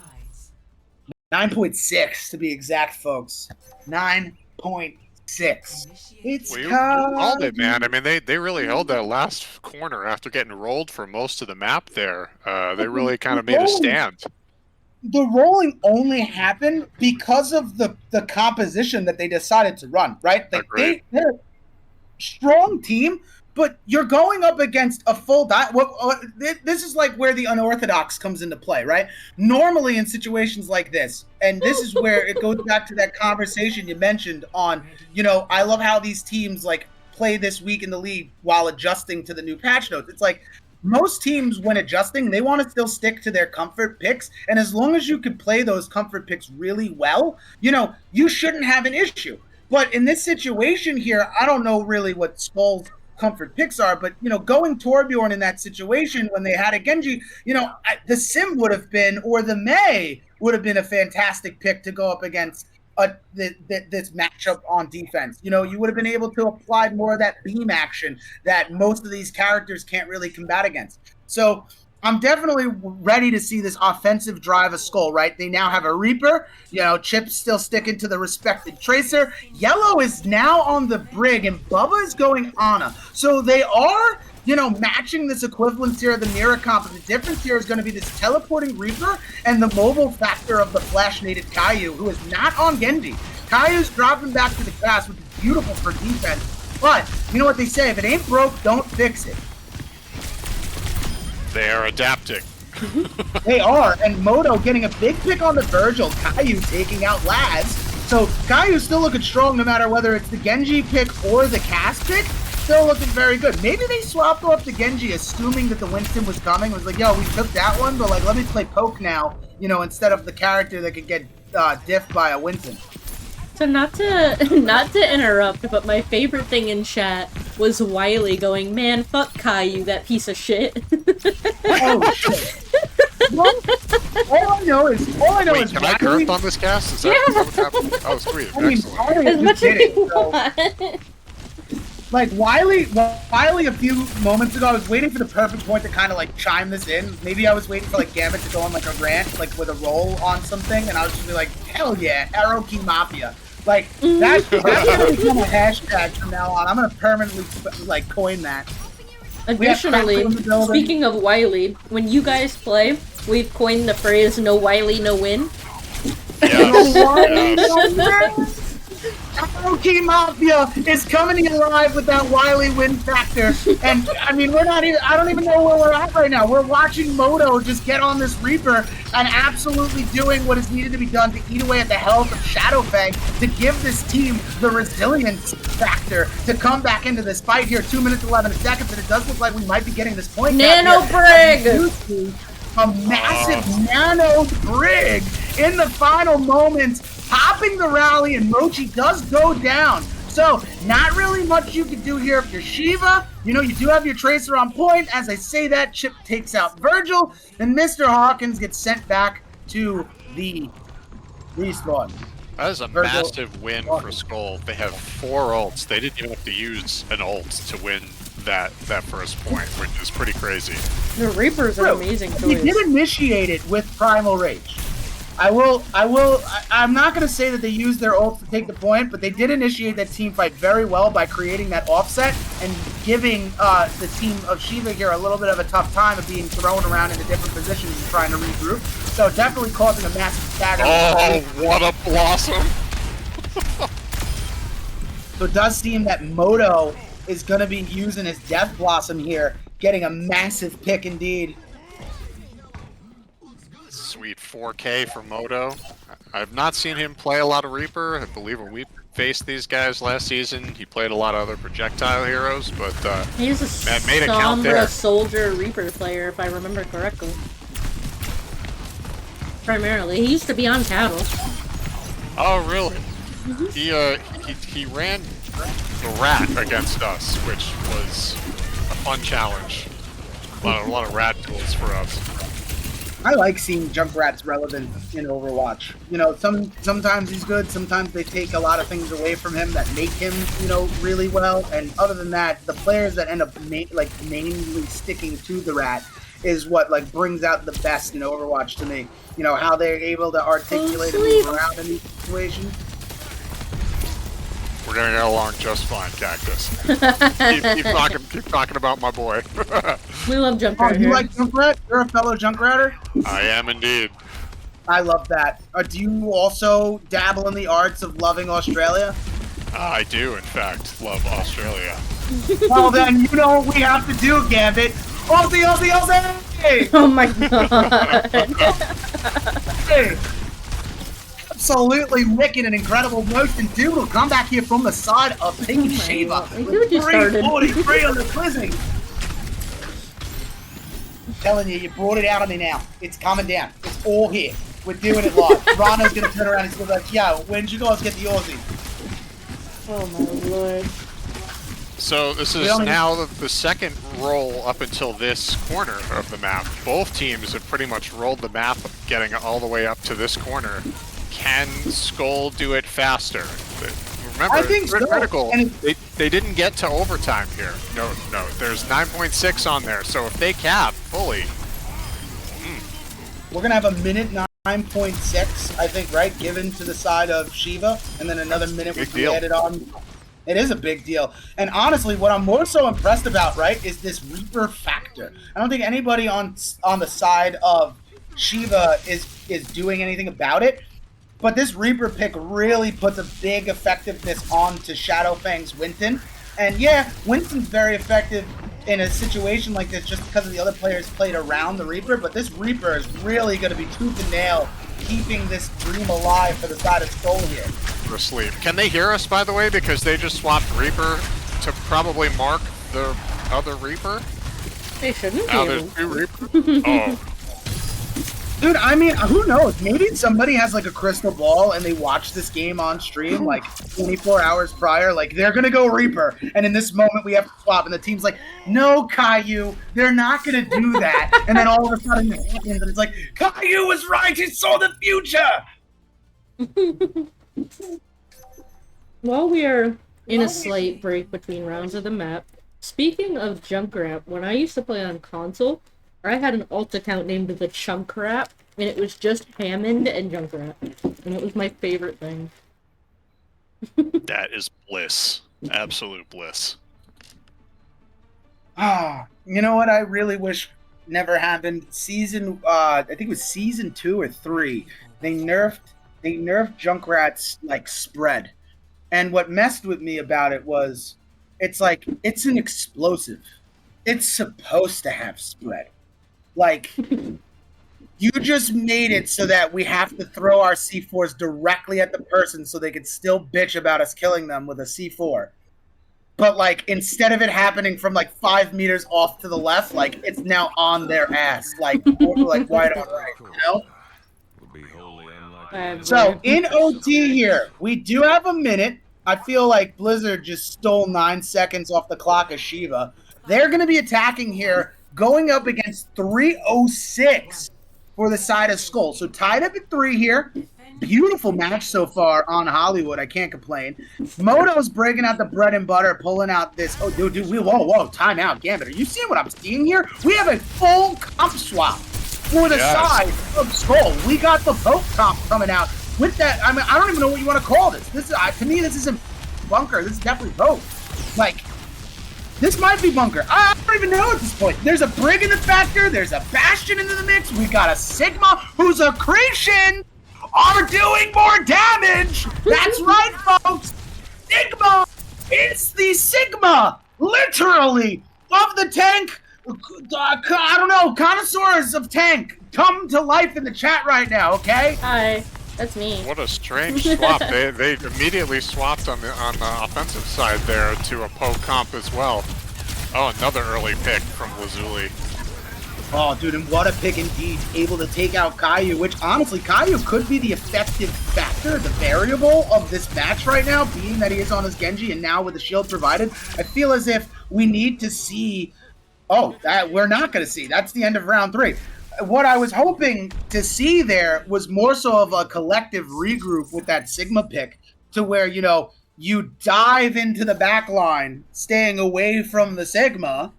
9.6 to be exact, folks. 9.6. It's We called it, man. I mean, they really held that last corner after getting rolled for most of the map there. They really kind of made a stand. The rolling only happened because of the composition that they decided to run, right? Like they're a strong team, but you're going up against a full this is like where the unorthodox comes into play, right? Normally in situations like this, and this is where it goes back to that conversation you mentioned on, you know, I love how these teams like play this week in the league while adjusting to the new patch notes. It's like most teams, when adjusting, they want to still stick to their comfort picks. And as long as you can play those comfort picks really well, you know, you shouldn't have an issue. But in this situation here, I don't know really what Skoll's comfort picks are, but, you know, going Torbjorn in that situation when they had a Genji, you know, the Sim would have been, or the Mei would have been a fantastic pick to go up against this matchup on defense. You know, you would have been able to apply more of that beam action that most of these characters can't really combat against. So I'm definitely ready to see this offensive drive of Skoll, right? They now have a Reaper. You know, Chip's still sticking to the respected Tracer. Yellow is now on the Brig, and Bubba is going Ana. So they are, you know, matching this equivalence here of the mirror comp. The difference here is going to be this teleporting Reaper and the mobile factor of the flash-nated Caillou, who is not on Genji. Caillou's dropping back to the grass, which is beautiful for defense. But, you know what they say, if it ain't broke, don't fix it. They are adapting. They are, and Moto getting a big pick on the Virgil, Caillou taking out Laz. So Caillou's still looking strong no matter whether it's the Genji pick or the cast pick. Still looking very good. Maybe they swapped off the Genji assuming that the Winston was coming. It was like, yo, we took that one, but like, let me play poke now, you know, instead of the character that could get diffed by a Winston. So not to interrupt, but my favorite thing in chat was Wiley going, "Man, fuck Caillou, that piece of shit." Oh shit! All I know is Wait, can I curse on this cast? Is that what happened? Oh, sweet. I mean, Excellent. Wiley As just much did as it, you so. want. Like Wiley a few moments ago, I was waiting for the perfect point to kind of like chime this in. Maybe I was waiting for like Gambit to go on like a rant, like with a roll on something, and I was just be like, hell yeah, Arrow Key Mafia. Like that's gonna become a hashtag from now on. I'm gonna permanently like coin that. Additionally, speaking of Wily, when you guys play, we've coined the phrase "No Wily, no win." Yes. Key Mafia is coming alive with that Wily win factor, and I mean we're not even. I don't even know where we're at right now. We're watching Moto just get on this Reaper and absolutely doing what is needed to be done to eat away at the health of Shadowfang to give this team the resilience factor to come back into this fight here. 2 minutes 11 seconds, and it does look like we might be getting this point. Nano Brig. A massive nano brig in the final moments, popping the rally, and Mochi does go down. So, not really much you can do here if you're Shiva. You know, you do have your Tracer on point. As I say that, Chip takes out Virgil, and Mr. Hawkins gets sent back to the respawn. That is a Virgil massive win for Skol. They have 4 ults. They didn't even have to use an ult to win that first point, which is pretty crazy. The Reaper's an amazing choice. They did initiate it with Primal Rage. I'm not going to say that they used their ult to take the point, but they did initiate that team fight very well by creating that offset and giving the team of Shiva here a little bit of a tough time of being thrown around into different positions and trying to regroup. So definitely causing a massive stagger. Oh, what a blossom! So it does seem that Moto is going to be using his Death Blossom here, getting a massive pick indeed. Sweet 4K for Moto. I've not seen him play a lot of Reaper. I believe when we faced these guys last season, he played a lot of other projectile heroes, but he's a made it count there. Sombra Soldier Reaper player, if I remember correctly. Primarily, he used to be on Cattle. Oh, really? He ran the rat against us, which was a fun challenge. A lot of rat tools for us. I like seeing Junkrat's relevant in Overwatch. You know, sometimes he's good, sometimes they take a lot of things away from him that make him, you know, really well. And other than that, the players that end up mainly sticking to the rat is what like brings out the best in Overwatch to me. You know, how they're able to articulate and move around in these situations. We're gonna get along just fine, Cactus. keep talking about my boy. We love Junkrat. You like Junkrat? You're a fellow Junkratter? I am indeed. I love that. Do you also dabble in the arts of loving Australia? I do, in fact, love Australia. Well then, you know what we have to do, Gambit. Aussie, Aussie, Aussie! Oh my god. Hey. Absolutely making an incredible motion. Dude will come back here from the side of Pink Shiva. With 343 on the quizzing. I'm telling you, you brought it out on me now. It's coming down. It's all here. We're doing it live. Rano's gonna turn around and he's gonna be like, yo, when did you guys get the Aussie? Oh my lord. So this is now the second roll up until this corner of the map. Both teams have pretty much rolled the map, getting all the way up to this corner. Can Skol do it faster? Remember, I think so. critical. They didn't get to overtime here. No. There's 9.6 on there. So if they cap fully, we're gonna have a minute 9.6, I think, right, given to the side of Shiva, and then another minute would be added on. It is a big deal. And honestly, what I'm more so impressed about, right, is this Reaper factor. I don't think anybody on the side of Shiva is doing anything about it. But this Reaper pick really puts a big effectiveness onto Shadowfang's Winston. And yeah, Winston's very effective in a situation like this just because of the other players played around the Reaper. But this Reaper is really going to be tooth and nail keeping this dream alive for the side of Skol here. For sleep. Can they hear us, by the way? Because they just swapped Reaper to probably mark the other Reaper. They shouldn't Now be. there's 2 Reapers. Oh. Dude, I mean, who knows? Maybe somebody has like a crystal ball and they watch this game on stream like 24 hours prior. Like, they're going to go Reaper. And in this moment, we have to swap. And the team's like, no, Caillou, they're not going to do that. And then all of a sudden it happens. And it's like, Caillou was right. He saw the future. While we are in a slight break between rounds of the map, speaking of Junkrat, when I used to play on console, I had an alt account named the Chunkrat, and it was just Hammond and Junkrat, and it was my favorite thing. That is bliss. Absolute bliss. Ah, you know what I really wish never happened? I think it was season 2 or 3. They nerfed Junkrat's like spread. And what messed with me about it was it's like it's an explosive. It's supposed to have spread. Like you just made it so that we have to throw our C4s directly at the person so they could still bitch about us killing them with a C4. But like instead of it happening from like 5 meters off to the left, like it's now on their ass, like like right on right, you know? So in OT here, we do have a minute. I feel like Blizzard just stole 9 seconds off the clock of Shiva. They're going to be attacking here, going up against 306 for the side of Skoll. So tied up at 3 here. Beautiful match so far on Hollywood. I can't complain. Moto's breaking out the bread and butter, pulling out this. Oh, dude, whoa, time out, Gambit. Are you seeing what I'm seeing here? We have a full comp swap for the side of Skoll. We got the Pope comp coming out with that. I mean, I don't even know what you want to call this. This is, to me, this isn't Bunker. This is definitely Pope. Like, this might be Bunker. I don't even know at this point. There's a Brig in the factor. There's a Bastion into the mix. We got a Sigma who's a Creation. Are doing more damage. That's right, folks. Sigma is the Sigma, literally, of the tank. I don't know, connoisseurs of tank, come to life in the chat right now, okay? Hi, that's me. What a strange swap. They immediately swapped on the offensive side there to a Poe comp as well. Oh, another early pick from Lazuli. Oh, dude, and what a pick indeed. Able to take out Caillou, which, honestly, Caillou could be the effective factor, the variable of this match right now, being that he is on his Genji, and now with the shield provided. I feel as if we need to see... Oh, that we're not going to see. That's the end of round 3. What I was hoping to see there was more so of a collective regroup with that Sigma pick, to where, you know, you dive into the back line, staying away from the Sigma,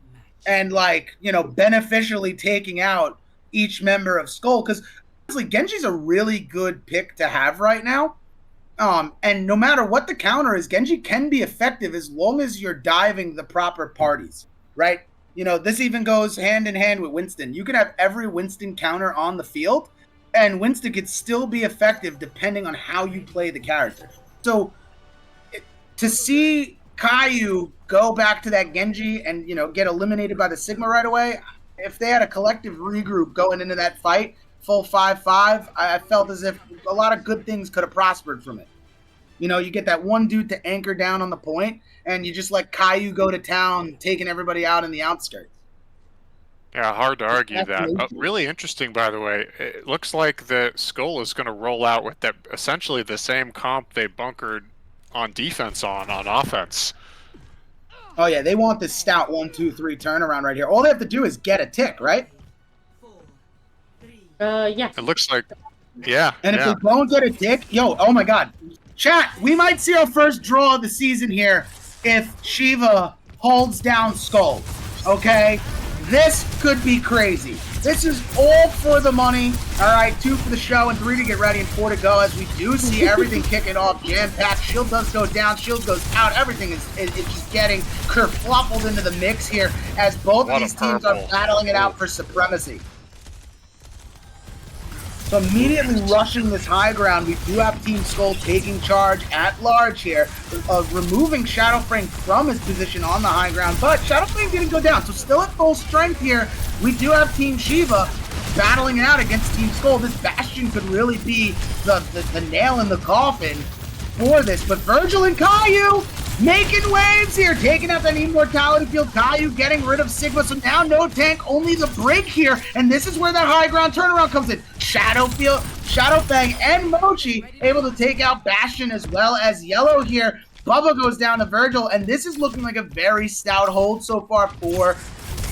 and, like, you know, beneficially taking out each member of Skoll. Because, honestly, Genji's a really good pick to have right now. And no matter what the counter is, Genji can be effective as long as you're diving the proper parties, right? You know, this even goes hand in hand with Winston. You can have every Winston counter on the field, and Winston could still be effective depending on how you play the character. So, to see Caillou go back to that Genji and, you know, get eliminated by the Sigma right away, if they had a collective regroup going into that fight, full 5-5, I felt as if a lot of good things could have prospered from it. You know, you get that one dude to anchor down on the point, and you just let Caillou go to town, taking everybody out in the outskirts. Yeah, hard to argue that. Really interesting, by the way. It looks like the Skoll is going to roll out with that essentially the same comp they bunkered on defense on offense. Oh, yeah, they want this stout 1-2-3 turnaround right here. All they have to do is get a tick, right? Yeah. It looks like, yeah. And if they don't get a tick, oh my God. Chat, we might see our first draw of the season here if Shiva holds down Skoll, okay? This could be crazy. This is all for the money. All right, 2 for the show and 3 to get ready and 4 to go as we do see everything kicking off jam-packed. Shield does go down, shield goes out. Everything is just getting kerfluffled into the mix here as both of these teams are battling it out for supremacy. So immediately rushing this high ground, we do have Team Skoll taking charge at large here, removing Shadowframe from his position on the high ground, but Shadowframe didn't go down, so still at full strength here. We do have Team Shiva battling it out against Team Skoll. This Bastion could really be the nail in the coffin for this, but Virgil and Caillou making waves here, taking out that immortality field. Caillou getting rid of Sigma, so now no tank, only the break here, and this is where that high ground turnaround comes in. Shadowfang and Mochi able to take out Bastion as well as Yellow here. Bubba goes down to Virgil, and this is looking like a very stout hold so far for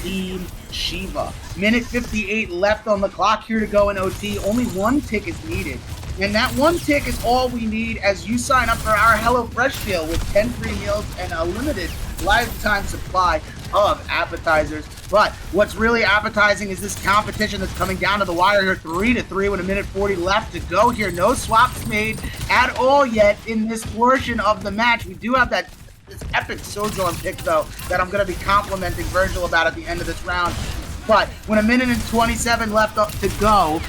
Team Shiva. Minute 58 left on the clock here to go in OT. Only 1 tick is needed. And that 1 tick is all we need as you sign up for our HelloFresh deal with 10 free meals and a limited lifetime supply of appetizers. But what's really appetizing is this competition that's coming down to the wire here, 3-3 with 1:40 left to go here. No swaps made at all yet in this portion of the match. We do have this epic Sojourn pick, though, that I'm going to be complimenting Virgil about at the end of this round. But when 1:27 left up to go,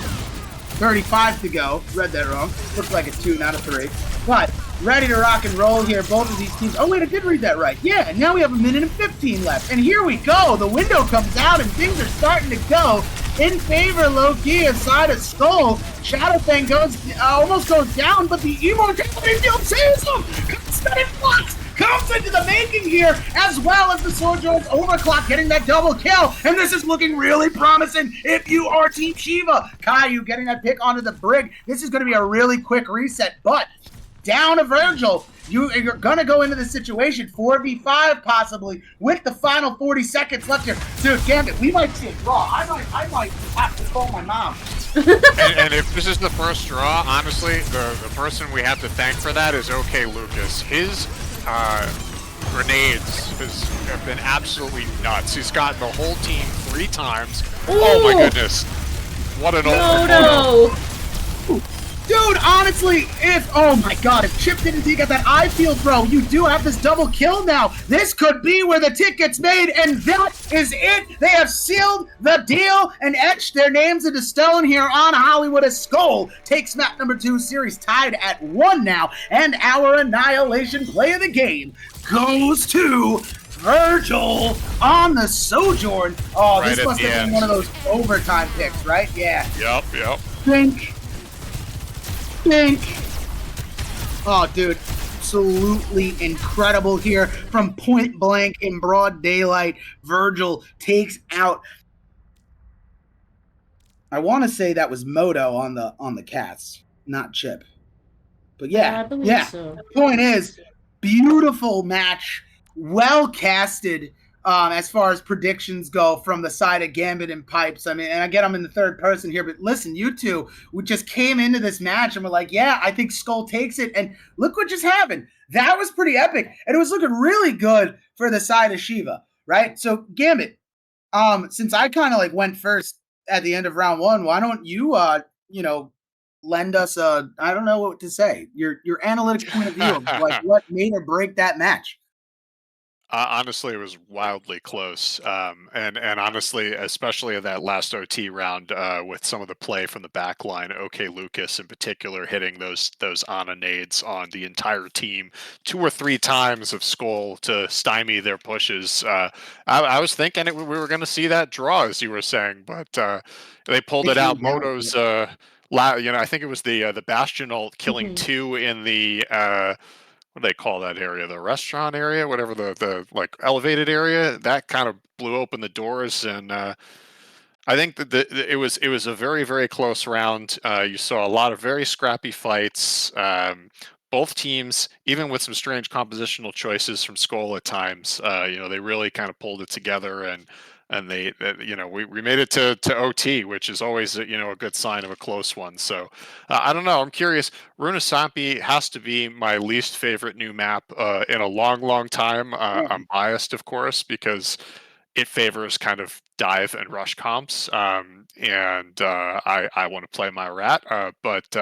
35 to go, read that wrong, looks like a 2, not a 3, but ready to rock and roll here, both of these teams. Oh wait, I did read that right. Yeah, and now we have 1:15 left, and here we go. The window comes out, and things are starting to go in favor, low-key, inside of Skull. Shadow Fang almost goes down, but the immortality field saves him. Constant flux comes into the making here, as well as the Sojourn's overclock getting that double kill, and this is looking really promising if you are Team Shiva. Caillou getting that pick onto the brig. This is going to be a really quick reset, but down to Virgil. You're going to go into the situation, 4v5 possibly, with the final 40 seconds left here. Dude, Gambit, we might see a draw. I might have to call my mom. and if this is the first draw, honestly, the person we have to thank for that is OK Lucas. His grenades have been absolutely nuts. He's gotten the whole team 3 times. Ooh. Oh my goodness. What an no. Dude, honestly, oh my god, if Chip didn't take out that eye field, bro, you do have this double kill now. This could be where the ticket's made, and that is it. They have sealed the deal and etched their names into stone here on Hollywood as Skull takes map number 2, series tied at 1 now, and our annihilation play of the game goes to Virgil on the Sojourn. Oh, right, this must have been one of those overtime picks, right? Yeah. Yep. Think. Oh, dude, absolutely incredible here from point blank in broad daylight. Virgil takes out. I want to say that was Moto on the cats, not Chip. But yeah. So. Point is, beautiful match, well casted. As far as predictions go from the side of Gambit and Pipes. I mean, and again, I'm in the third person here, but listen, you two, we just came into this match and we're like, yeah, I think Skull takes it. And look what just happened. That was pretty epic. And it was looking really good for the side of Shiva, right? So Gambit, since I kind of like went first at the end of round 1, why don't you, lend us I don't know what to say, your analytic point of view of like what made or break that match? Honestly, it was wildly close, and honestly, especially in that last OT round, with some of the play from the back line, OK Lucas in particular hitting those Ana nades on the entire team 2 or 3 times of Skull to stymie their pushes. I was thinking we were going to see that draw, as you were saying, but they pulled it out. Moto's, I think it was the Bastion ult killing 2 in the. What do they call that area? The restaurant area, whatever the like elevated area. That kind of blew open the doors, and I think that it was a very, very close round. You saw a lot of very scrappy fights. Both teams, even with some strange compositional choices from Skull at times, they really kind of pulled it together, and they we made it to OT, which is always a good sign of a close one. So I don't know, I'm curious. Runesampi has to be my least favorite new map in a long time. I'm biased, of course, because it favors kind of dive and rush comps, and I want to play my rat, but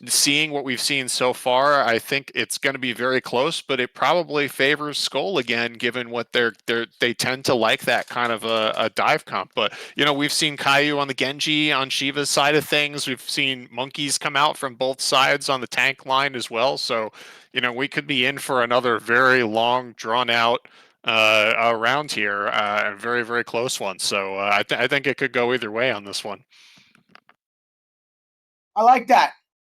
seeing what we've seen so far, I think it's going to be very close, but it probably favors Skull again, given what they tend to like that kind of a dive comp. But we've seen Caillou on the Genji on Shiva's side of things. We've seen monkeys come out from both sides on the tank line as well. So we could be in for another very long, drawn out round here, and very, very close one. So I think it could go either way on this one. I like that.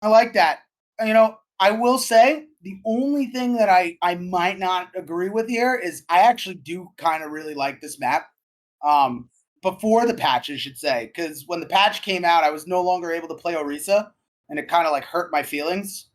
I will say the only thing that I might not agree with here is I actually do kind of really like this map. Before the patch, I should say, because when the patch came out, I was no longer able to play Orisa, and it kind of like hurt my feelings.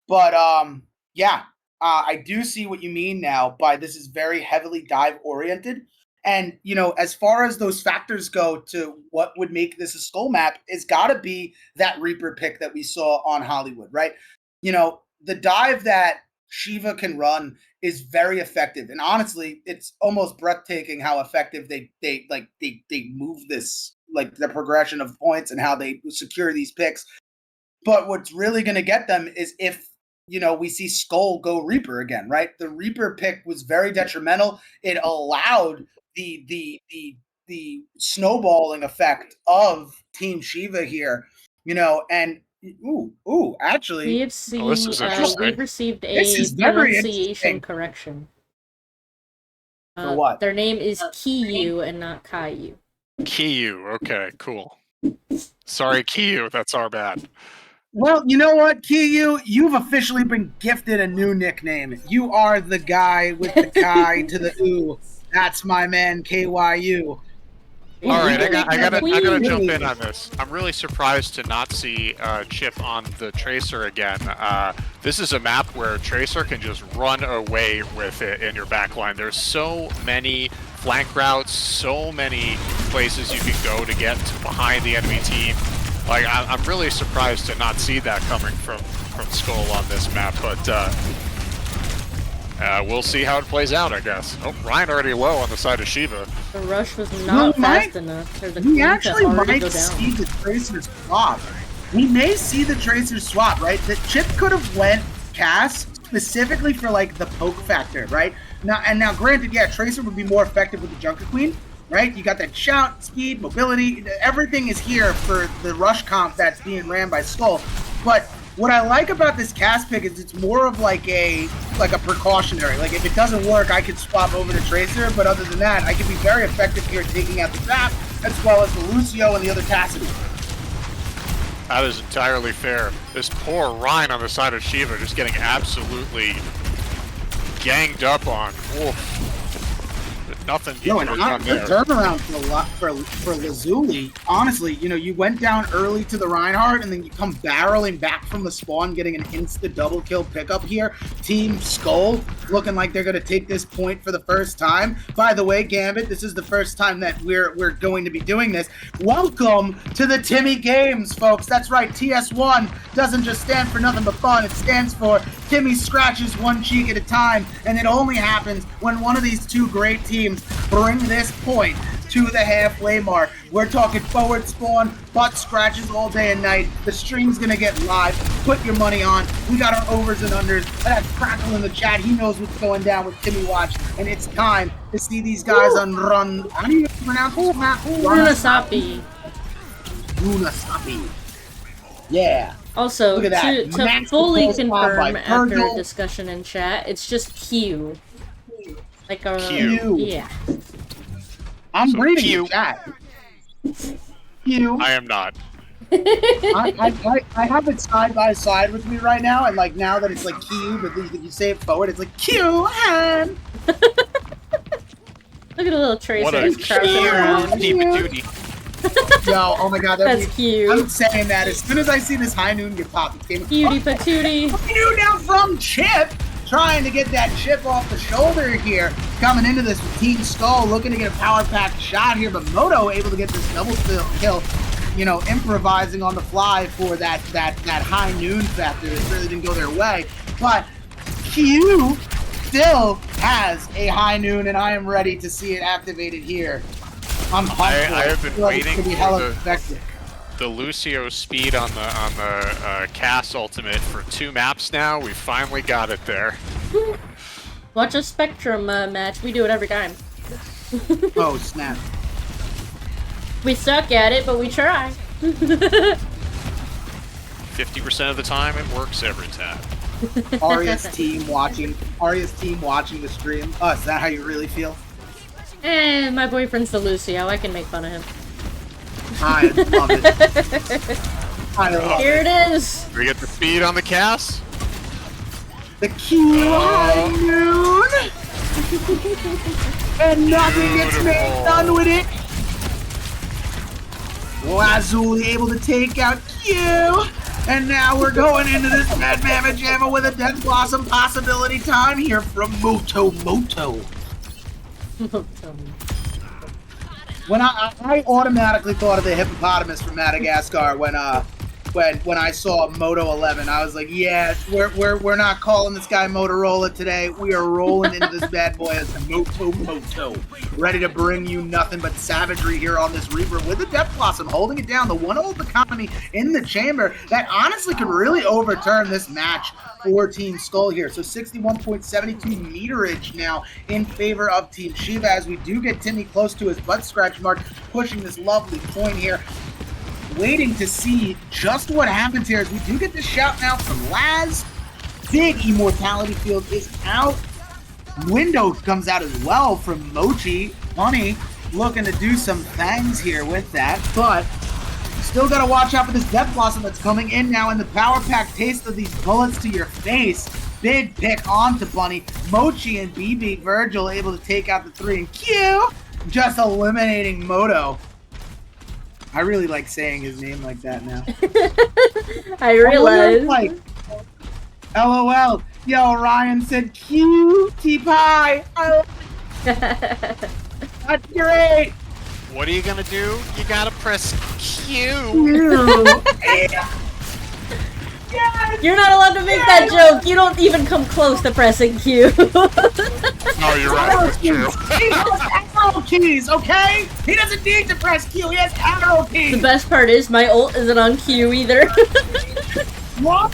But I do see what you mean now by this is very heavily dive oriented. And, as far as those factors go to what would make this a Skull map, it's got to be that Reaper pick that we saw on Hollywood, right? The dive that Shiva can run is very effective. And honestly, it's almost breathtaking how effective they move this, like the progression of points and how they secure these picks. But what's really going to get them is if, we see Skull go Reaper again, right? The Reaper pick was very detrimental. It allowed the snowballing effect of Team Shiva here, and actually, We've seen, this is interesting. we've received This a is very pronunciation interesting. correction. For what? Their name is Kiyu and not Caillou. Kiyu. Okay, cool. Sorry, Kiyu. That's our bad. Well, you know what, Kiyu? You've officially been gifted a new nickname. You are the guy with the Kai to the ooh. That's my man, KYU. All right, I gotta Queen. jump in on this. I'm really surprised to not see Chip on the Tracer again. This is a map where Tracer can just run away with it in your backline. There's so many flank routes, so many places you can go to get behind the enemy team. Like, I'm really surprised to not see that coming from Skoll on this map, but we'll see how it plays out, I guess. Oh, Ryan already low on the side of Shiva. The rush was not fast enough. We actually might see the Tracer swap. We may see the Tracer swap, right? The Chip could have went Cass specifically for, like, the poke factor, right? Now, granted, yeah, Tracer would be more effective with the Junker Queen, right? You got that shout, speed, mobility, everything is here for the rush comp that's being ran by Skull. But what I like about this Cass pick is it's more of like a precautionary. Like, if it doesn't work, I can swap over to Tracer, but other than that, I can be very effective here taking out the Zap, as well as the Lucio and the other Cassidy. That is entirely fair. This poor Ryan on the side of Shiva just getting absolutely ganged up on. Oof. Nothing you could have done the there. turnaround for Lazuli, honestly, you went down early to the Reinhardt and then you come barreling back from the spawn, getting an insta double kill pickup here. Team Skull looking like they're going to take this point for the first time. By the way, Gambit, this is the first time that we're going to be doing this. Welcome to the Timmy Games, folks. That's right, TS1 doesn't just stand for nothing but fun. It stands for Timmy scratches one cheek at a time, and it only happens when one of these two great teams bring this point to the halfway mark. We're talking forward spawn, butt scratches all day and night. The stream's gonna get live. Put your money on. We got our overs and unders. I got Crackle in the chat. He knows what's going down with Timmy Watch, and it's time to see these guys on run. How do you pronounce this map? Runasapi. Runasapi. Yeah. Also, Look at that. to Max fully the pulse bomb by confirm after Virgil. discussion in chat, it's just Q. Like a Q. Yeah. I'm So reading Q. the chat. Q. I am not. I have it side by side with me right now, and like now that it's like Q, but you say it forward, it's like Q and Look at the little Tracer What a just crouching around. duty. yo, oh my god, That's I'm cute. saying that as soon as I see this high noon get popped, it came Cutie patootie. you down from Chip, trying to get that chip off the shoulder here, coming into this with Team Skull, looking to get a power pack shot here, but Moto able to get this double kill, improvising on the fly for that high noon factor. It really didn't go their way, but Q still has a high noon, and I am ready to see it activated here. I'm I have been waiting to be for hella effective. the Lucio speed on the Cass ultimate for 2 maps now. We finally got it there. Watch a Spectrum match. We do it every time. Oh snap! We suck at it, but we try. 50% of the time, it works every time. Arya's team watching the stream. Is that how you really feel? My boyfriend's the Lucio. I can make fun of him. I love it. I love Here it. it is. We get the speed on the Cass. The Q high noon, and nothing gets made done with it. Lazuli able to take out Q, and now we're going into this Mad Mamma Jamma with a Death Blossom possibility time here from Moto. When I automatically thought of the hippopotamus from Madagascar when when I saw Moto 11. I was like, yeah, we're not calling this guy Motorola today. We are rolling into this bad boy as Moto, ready to bring you nothing but savagery here on this Reaper with the Death Blossom holding it down. The one ult economy in the chamber that honestly could really overturn this match for Team Skull here. So 61.72 meterage now in favor of Team Shiva as we do get Timmy close to his butt scratch mark, pushing this lovely point here. Waiting to see just what happens here as we do get the shout now from Laz. Big immortality field is out. Window comes out as well from Mochi. Bunny looking to do some things here with that, but still got to watch out for this Death Blossom that's coming in now in the power pack. Taste of these bullets to your face. Big pick onto Bunny. Mochi and BB Virgil able to take out the 3 and Q. Just eliminating Moto. I really like saying his name like that now. I realize. Like, LOL. Yo, Ryan said cutie pie. That's great. What are you gonna do? You gotta press Q. Yes. You're not allowed to make that joke. You don't even come close to pressing Q. Oh, you're right. That's true. He has arrow keys, okay? He doesn't need to press Q. He has arrow keys. The best part is my ult isn't on Q either. What?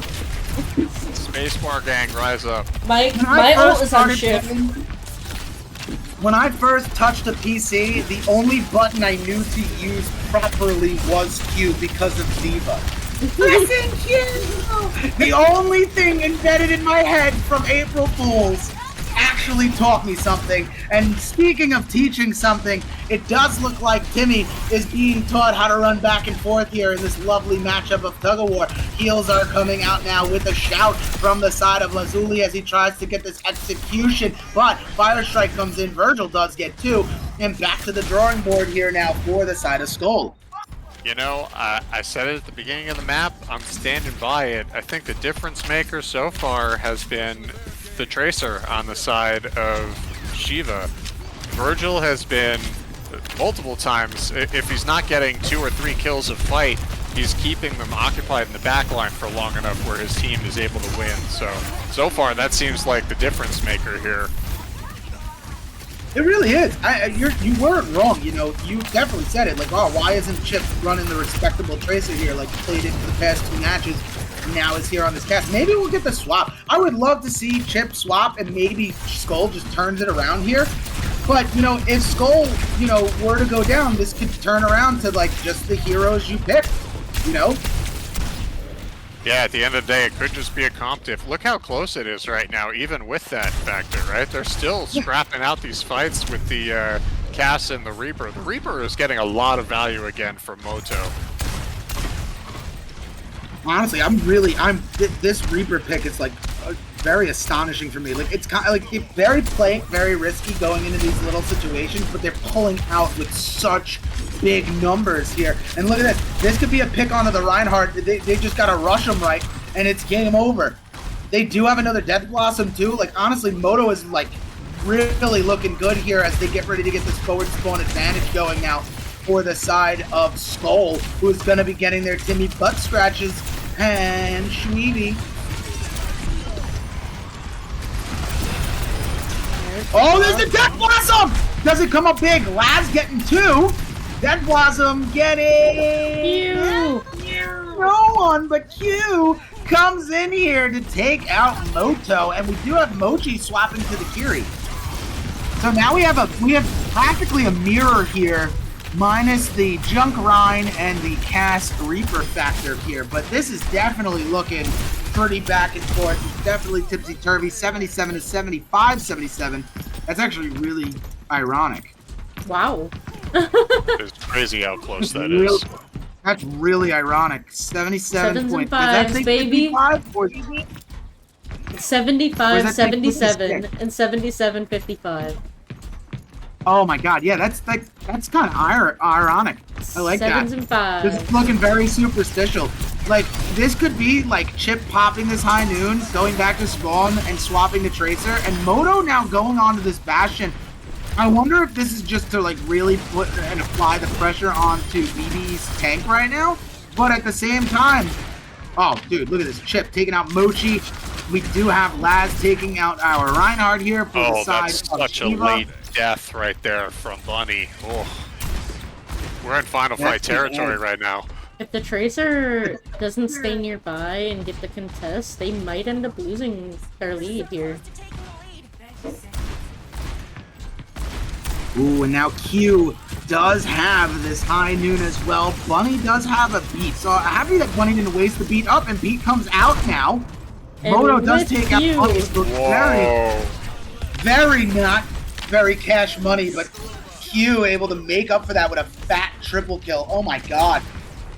Spacebar gang, rise up. My ult is on shift. When I first touched a PC, the only button I knew to use properly was Q because of Diva. Pressing Q! The only thing embedded in my head from April Fools actually taught me something. And speaking of teaching something, it does look like Timmy is being taught how to run back and forth here in this lovely matchup of Tug of War. Heels are coming out now with a shout from the side of Lazuli as he tries to get this execution, but Fire Strike comes in, Virgil does get 2, and back to the drawing board here now for the side of Skull. You know, I said it at the beginning of the map, I'm standing by it. I think the difference maker so far has been the Tracer on the side of Shiva. Virgil has been multiple times, if he's not getting 2 or 3 kills a fight, he's keeping them occupied in the backline for long enough where his team is able to win. So far that seems like the difference maker here. It really is. You weren't wrong. You know, you definitely said it. Like, oh, why isn't Chip running the respectable Tracer here? Like, played it for the past 2 matches, and now is here on this cast. Maybe we'll get the swap. I would love to see Chip swap, and maybe Skull just turns it around here. But, you know, if Skull, you know, were to go down, this could turn around to, like, just the heroes you picked, you know? Yeah, at the end of the day, it could just be a comp diff. Look how close it is right now, even with that factor, right? They're still scrapping out these fights with the Cass and the Reaper. The Reaper is getting a lot of value again from Moto. Honestly, this Reaper pick is, like, very astonishing for me. Like, it's kind of like very risky going into these little situations, but they're pulling out with such big numbers here. And look at this. This could be a pick onto the Reinhardt. They just got to rush them right, and it's game over. They do have another Death Blossom, too. Like, honestly, Moto is, like, really looking good here as they get ready to get this forward spawn advantage going now for the side of Skull, who's going to be getting their Timmy butt scratches. And Shweeby. Oh, there's the Death Blossom! Does it come up big? Lab's getting 2. Death Blossom getting... No one but Q comes in here to take out Moto, and we do have Mochi swapping to the Kiri. So now we have practically a mirror here, minus the Junk Rhine and the Cass Reaper factor here. But this is definitely looking pretty back and forth. It's definitely tipsy-turvy. 77 to 75, 77. That's actually really ironic. Wow. It's crazy how close that is. That's really ironic. 77 7s points. and 5s, baby. 55, 75, 77, and 77, 55. Oh my god, yeah, that's kind of ironic. I like 7s that. and 5s. This is looking very superstitial. Like, this could be like Chip popping this high noon, going back to spawn and swapping the Tracer, and Moto now going on to this Bastion. I wonder if this is just to, like, really put and apply the pressure onto BB's tank right now. But at the same time, Oh, dude, look at this. Chip taking out Mochi. We do have Laz taking out our Reinhardt here for the side that's of such SHIVA. a late death right there from Bunny. Oh. We're in final fight territory right now. If the Tracer doesn't stay nearby and get the contest, they might end up losing their lead here. Ooh, and now Q does have this high noon as well. Bunny does have a beat, so happy that Bunny didn't waste the beat up, and beat comes out now. And Moto does take out Q, Bunny, so very not very cash money, but Q able to make up for that with a fat triple kill. Oh my god.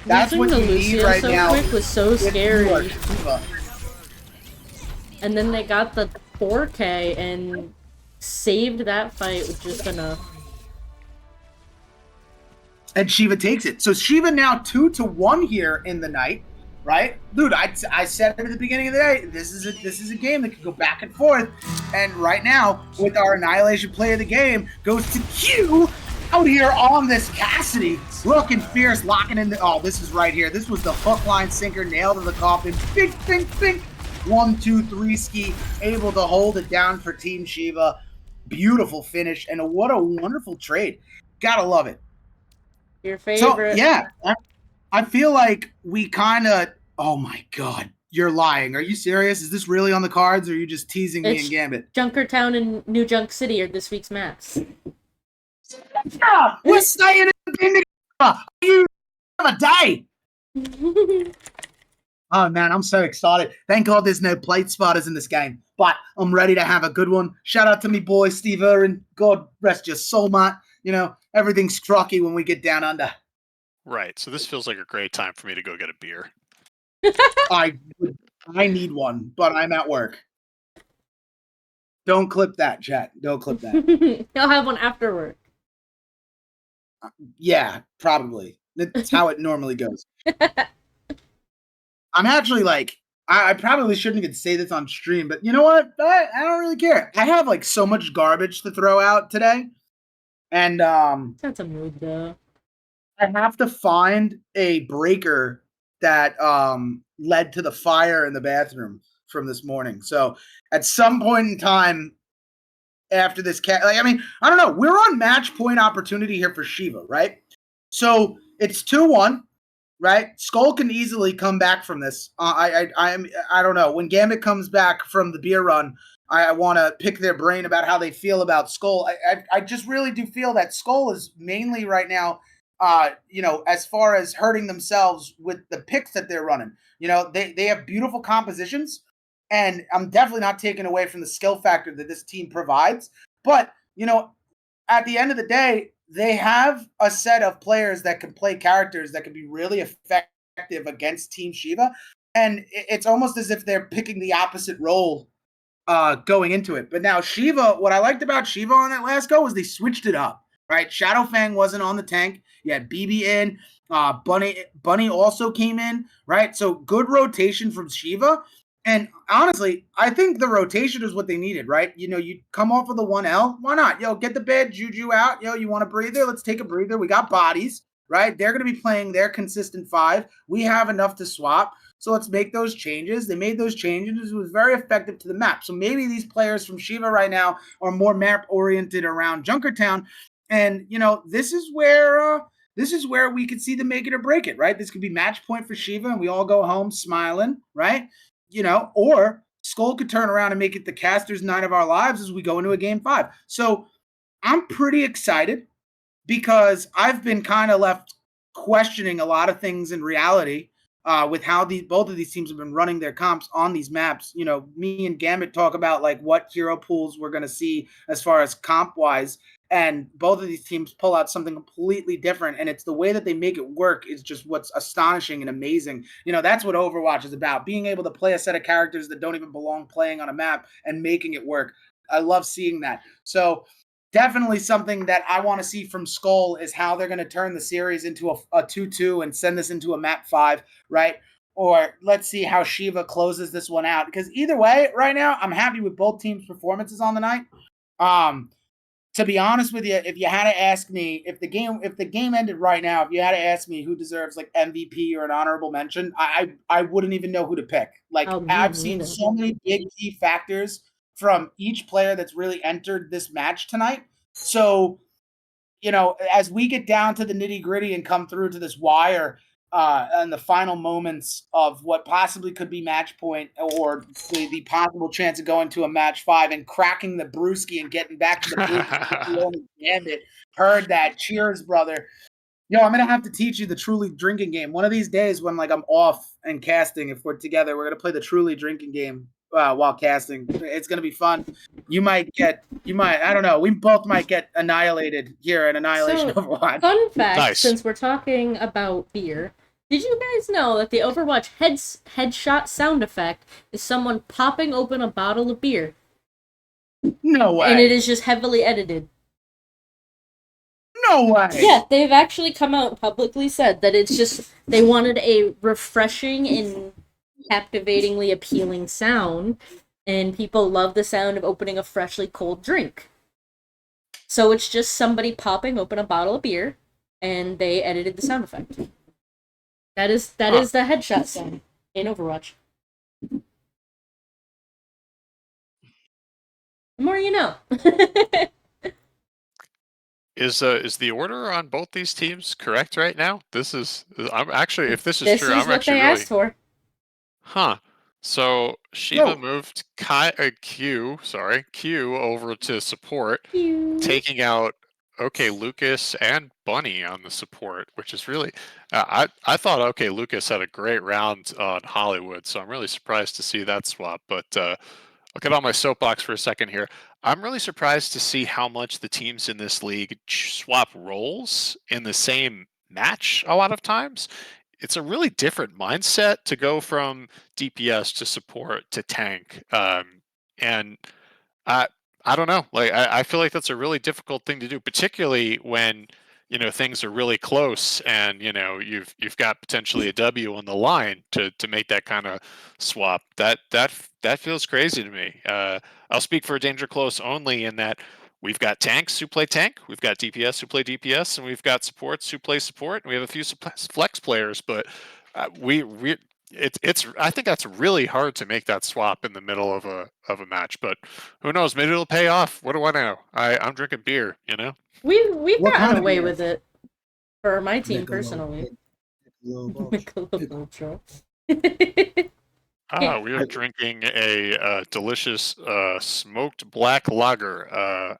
That's what you need right now. Quick was so scary. And then they got the 4K and saved that fight with just enough. And SHIVA takes it. So SHIVA now 2-1 here in the night, right? Dude, I said it at the beginning of the day, this is a game that could go back and forth. And right now, with our Annihilation play of the game, goes to Q out here on this Cassidy. Looking fierce, locking in the... Oh, this is right here. This was the hook, line, sinker, nailed to the coffin. Bink, bink, bink. 1, 2, 3 ski. Able to hold it down for Team SHIVA. Beautiful finish. And what a wonderful trade. Gotta love it. Your favorite. So, yeah. I feel like we kind of... Oh, my God. You're lying. Are you serious? Is this really on the cards, or are you just teasing me and Gambit? Junkertown and New Junk City are this week's maps. Yeah, we're staying in the you have a day. Oh man, I'm so excited. Thank God there's no plate spotters in this game, but I'm ready to have a good one. Shout out to me boy Steve Irwin. God rest your soul, mate. You know, everything's trucky when we get down under. Right, so this feels like a great time for me to go get a beer. I need one, but I'm at work. Don't clip that, chat. Don't clip that. He'll have one after work. Yeah, probably. That's how it normally goes. I'm actually like, I probably shouldn't even say this on stream, but you know what? I don't really care. I have like so much garbage to throw out today. And That's a mood though. I have to find a breaker that led to the fire in the bathroom from this morning. So at some point in time after this I don't know. We're on match point opportunity here for SHIVA, right? So it's 2-1, right? Skoll can easily come back from this. I don't know. When Gambit comes back from the beer run, I want to pick their brain about how they feel about Skoll. I just really do feel that Skoll is mainly right now, as far as hurting themselves with the picks that they're running. They have beautiful compositions, and I'm definitely not taking away from the skill factor that this team provides. But, at the end of the day, they have a set of players that can play characters that can be really effective against Team SHIVA. And it's almost as if they're picking the opposite role going into it. But now SHIVA, what I liked about SHIVA on that last go was they switched it up, right? Shadowfang wasn't on the tank. You had BB in. Bunny also came in, right? So good rotation from SHIVA. And honestly, I think the rotation is what they needed, right? You come off of the 1L. Why not? Get the bad juju out. You want a breather? Let's take a breather. We got bodies, right? They're going to be playing their consistent 5. We have enough to swap. So let's make those changes. They made those changes. It was very effective to the map. So maybe these players from SHIVA right now are more map-oriented around Junkertown. And, this is where we could see them make it or break it, right? This could be match point for SHIVA, and we all go home smiling, right? Or Skoll could turn around and make it the caster's night of our lives as we go into a game 5. So I'm pretty excited because I've been kind of left questioning a lot of things in reality with how both of these teams have been running their comps on these maps. Me and Gambit talk about like what hero pools we're going to see as far as comp wise. And both of these teams pull out something completely different. And it's the way that they make it work is just what's astonishing and amazing. That's what Overwatch is about. Being able to play a set of characters that don't even belong playing on a map and making it work. I love seeing that. So definitely something that I want to see from Skoll is how they're going to turn the series into a 2-2 and send this into a map 5, right? Or let's see how SHIVA closes this one out. Because either way, right now, I'm happy with both teams' performances on the night. to be honest with you, if you had to ask me if the game ended right now, if you had to ask me who deserves like MVP or an honorable mention, I wouldn't even know who to pick. Like Oh, me I've seen neither. so many big key factors from each player that's really entered this match tonight. So, you know, as we get down to the nitty gritty and come through to this wire and the final moments of what possibly could be match point or the possible chance of going to a match 5 and cracking the brewski and getting back to the booth, the only Gambit heard that. Cheers, brother. Yo, I'm gonna have to teach you the truly drinking game. One of these days when like I'm off and casting, if we're together, we're gonna play the truly drinking game while casting. It's gonna be fun. You might, I don't know. We both might get annihilated here at Annihilation So, Overwatch. fun fact, Nice. since we're talking about beer, did you guys know that the Overwatch headshot sound effect is someone popping open a bottle of beer? No way. And it is just heavily edited. No way. Yeah, they've actually come out and publicly said that it's just, they wanted a refreshing and captivatingly appealing sound, and people love the sound of opening a freshly cold drink. So it's just somebody popping open a bottle of beer, and they edited the sound effect. That is the headshot sound in Overwatch. The more you know. Is the order on both these teams correct right now? I'm actually, if this is This true, is I'm what actually they really, asked for. huh. So Shiva No. moved Q over to support, Pew. taking out Lucas and Bunny on the support, which is really, I thought Lucas had a great round on Hollywood, so I'm really surprised to see that swap. But I'll get on my soapbox for a second here. I'm really surprised to see how much the teams in this league swap roles in the same match a lot of times. It's a really different mindset to go from DPS to support to tank. And I don't know. Like I feel like that's a really difficult thing to do, particularly when things are really close and you've got potentially a W on the line to make that kind of swap. That feels crazy to me. I'll speak for Danger Close only in that we've got tanks who play tank, we've got DPS who play DPS, and we've got supports who play support. And we have a few flex players, but it's I think that's really hard to make that swap in the middle of a match. But who knows? Maybe it'll pay off. What do I know? I'm drinking beer. We've What kind gotten of away beer? with it. For my team, Michelob personally. Michelob Ultra. Michelob Ultra. We are drinking a delicious smoked black lager.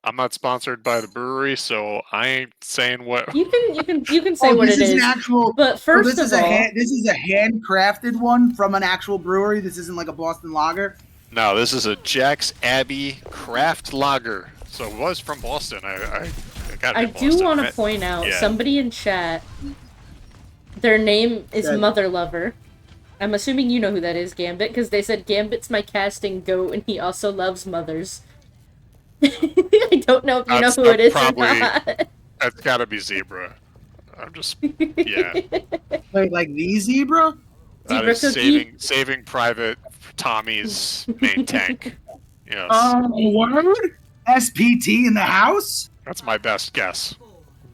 I'm not sponsored by the brewery, so I ain't saying what. You can say what this it is is. an actual. But So first this of is all, this is a handcrafted one from an actual brewery. This isn't like a Boston lager. No, this is a Jack's Abbey craft lager. So it was from Boston. I got it. I in do Boston, want to right? point out Yeah. somebody in chat. Their name is Good. Mother Lover. I'm assuming you know who that is, Gambit, because they said Gambit's my casting goat, and he also loves mothers. I don't know if you know who it is probably- or not. That's got to be Zebra. I'm just yeah. Wait, like the zebra? That Zebra is cookie? saving Private Tommy's main tank. Yes, Word? SPT in the house? that's my best guess.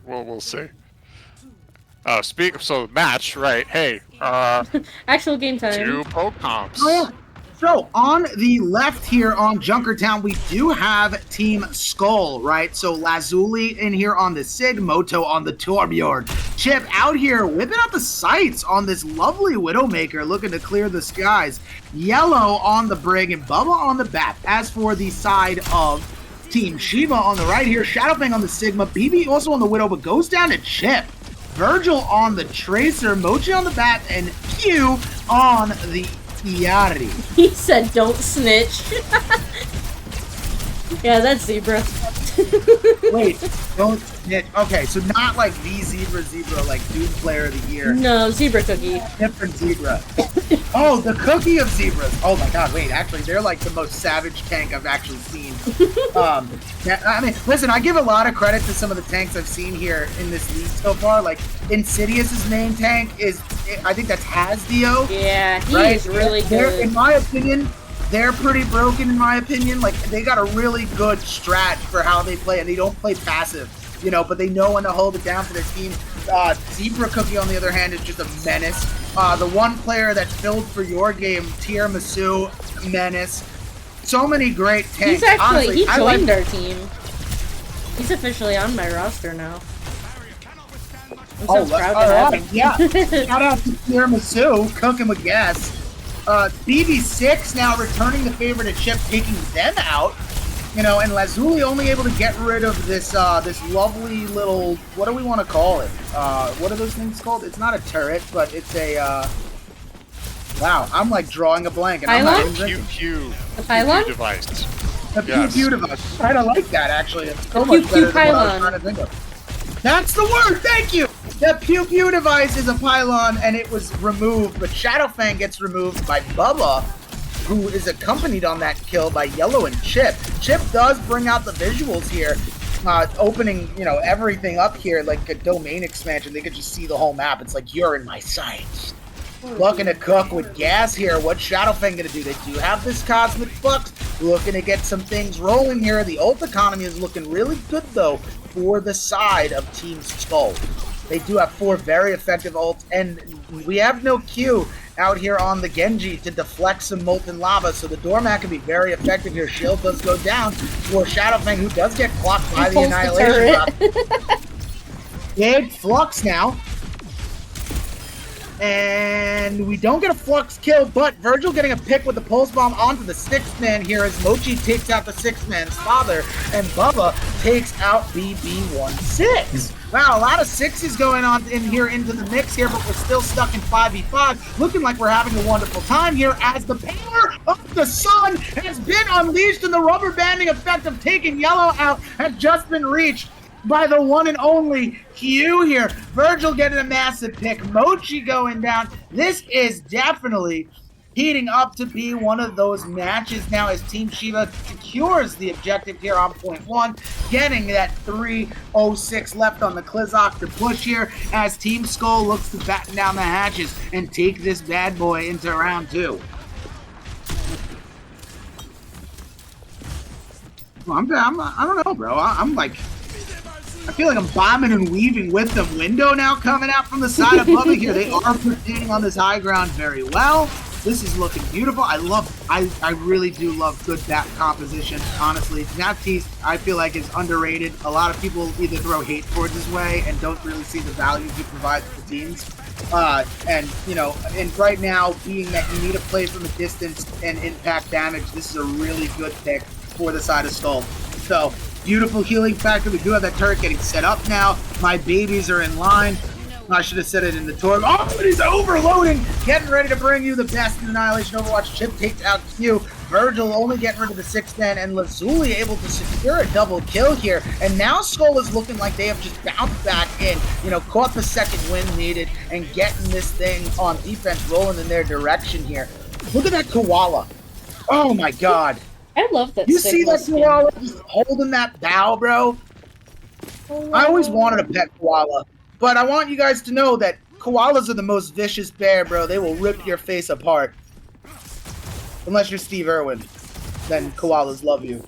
We'll see. So match, right? Hey, Actual game time. 2 poke comps. Oh, yeah. So on the left here on Junkertown, we do have Team Skull, right? So Lazuli in here on the Sig, Moto on the Torbjorn. Chip out here whipping out the sights on this lovely Widowmaker, looking to clear the skies. Yellow on the Brig and Bubba on the Bat. As for the side of Team Shiva on the right here, Shadowfang on the Sigma, BB also on the Widow, but goes down to Chip. Virgil on the Tracer, Mochi on the Bat, and Q on the Yari. He said, "Don't snitch." Yeah, that's Zebra. Wait, don't snitch. Okay, so not like the zebra, like Dude Player of the Year. No, Zebra Cookie. Different zebra. Oh, the cookie of zebras. Oh my god, wait, actually, they're like the most savage tank I've actually seen. Yeah, I mean, listen, I give a lot of credit to some of the tanks I've seen here in this league so far. Like, Insidious's main tank is, I think that's Hasdio. Yeah, he Right? is really They're- good. In my opinion, they're pretty broken in my opinion. Like, they got a really good strat for how they play, and they don't play passive, you know, but they know when to hold it down for their team. Zebra Cookie, on the other hand, is just a menace. The one player that filled for your game, Tiramisu, menace. So many great tanks. He's actually, honestly, he joined our team. He's officially on my roster now. I'm so proud to have him. Yeah. Shout out to Tiramisu, cooking with gas. BB6 now returning the favorite of Chip, taking them out. You know, and Lazuli only able to get rid of this this lovely little, what do we want to call it? What are those things called? It's not a turret, but it's a wow, I'm like drawing a blank. And I'm not even drinking. The pylon? Device. The pew device. I don't like that actually. It's so The much pew better than what I was pylon. trying to think of. That's the word. Thank you. The pew device is a pylon, and it was removed, but Shadowfang gets removed by Bubba, who is accompanied on that kill by Yellow and Chip. Chip does bring out the visuals here, opening, you know, everything up here like a domain expansion. They could just see the whole map. It's like, you're in my sights. Looking to cook with gas here. What's Shadowfang gonna do? They do have this Cosmic Flux. Looking to get some things rolling here. The ult economy is looking really good though for the side of Team Skull. They do have 4 very effective ults, and we have no Q out here on the Genji to deflect some molten lava, so the doormat can be very effective here. Shield does go down for Shadowfang, who does get clocked by the Annihilation Drop. Big Flux now. And we don't get a Flux kill, but Virgil getting a pick with the Pulse Bomb onto the 6th man here as Mochi takes out the 6th man's father, and Bubba takes out BB16. Wow, a lot of 6s going on in here into the mix here, but we're still stuck in 5v5. Looking like we're having a wonderful time here as the power of the sun has been unleashed, and the rubber banding effect of taking Yellow out has just been reached by the one and only Q here. Virgil getting a massive pick. Mochi going down. This is definitely heating up to be one of those matches now as Team Shiva secures the objective here on point 1, getting that 3:06 left on the Klizok to push here as Team Skull looks to batten down the hatches and take this bad boy into round 2. I don't know, bro. I'm like, I feel like I'm bombing and weaving with them. Window now coming out from the side of Bubba here. They are proceeding on this high ground very well. This is looking beautiful. I really do love good map composition, honestly. Baptiste, I feel like, is underrated. A lot of people either throw hate towards his way and don't really see the value he provides for teams. And, you know, and right now, being that you need to play from a distance and impact damage, this is a really good pick for the side of Skull. So, beautiful healing factor. We do have that turret getting set up now. My babies are in line. I should have said it in the tour. Oh, but he's overloading. Getting ready to bring you the best in Annihilation Overwatch. Chip takes out Q. Virgil only getting rid of the 6th man, and Lazuli able to secure a double kill here. And now Skull is looking like they have just bounced back in, you know, caught the second win needed, and getting this thing on defense rolling in their direction here. Look at that Koala. Oh my god. I love that. You see that koala just holding that bow, bro? I always wanted a pet koala, but I want you guys to know that koalas are the most vicious bear, bro. They will rip your face apart. Unless you're Steve Irwin, then koalas love you.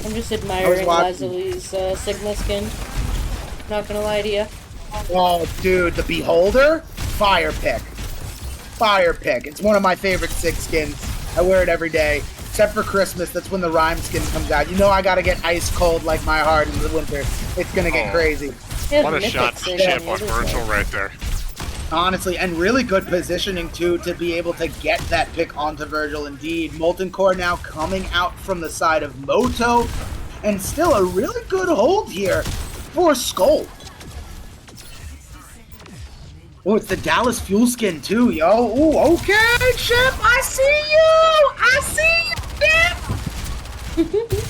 I'm just admiring Lazuli's Sigma skin. Not gonna lie to you. Oh, dude, the Beholder? Fire pick. Fire pick. It's one of my favorite 6 skins. I wear it every day. Except for Christmas, that's when the Rhyme skin comes out. You know I gotta get ice cold like my heart in the winter. It's gonna get crazy. What a shot from Chip on Virgil right there. Honestly, and really good positioning too to be able to get that pick onto Virgil indeed. Molten Core now coming out from the side of Moto. And still a really good hold here for Skull. Oh, it's the Dallas Fuel skin too, yo. Ooh, okay, Chip, I see you! I see you, Chip!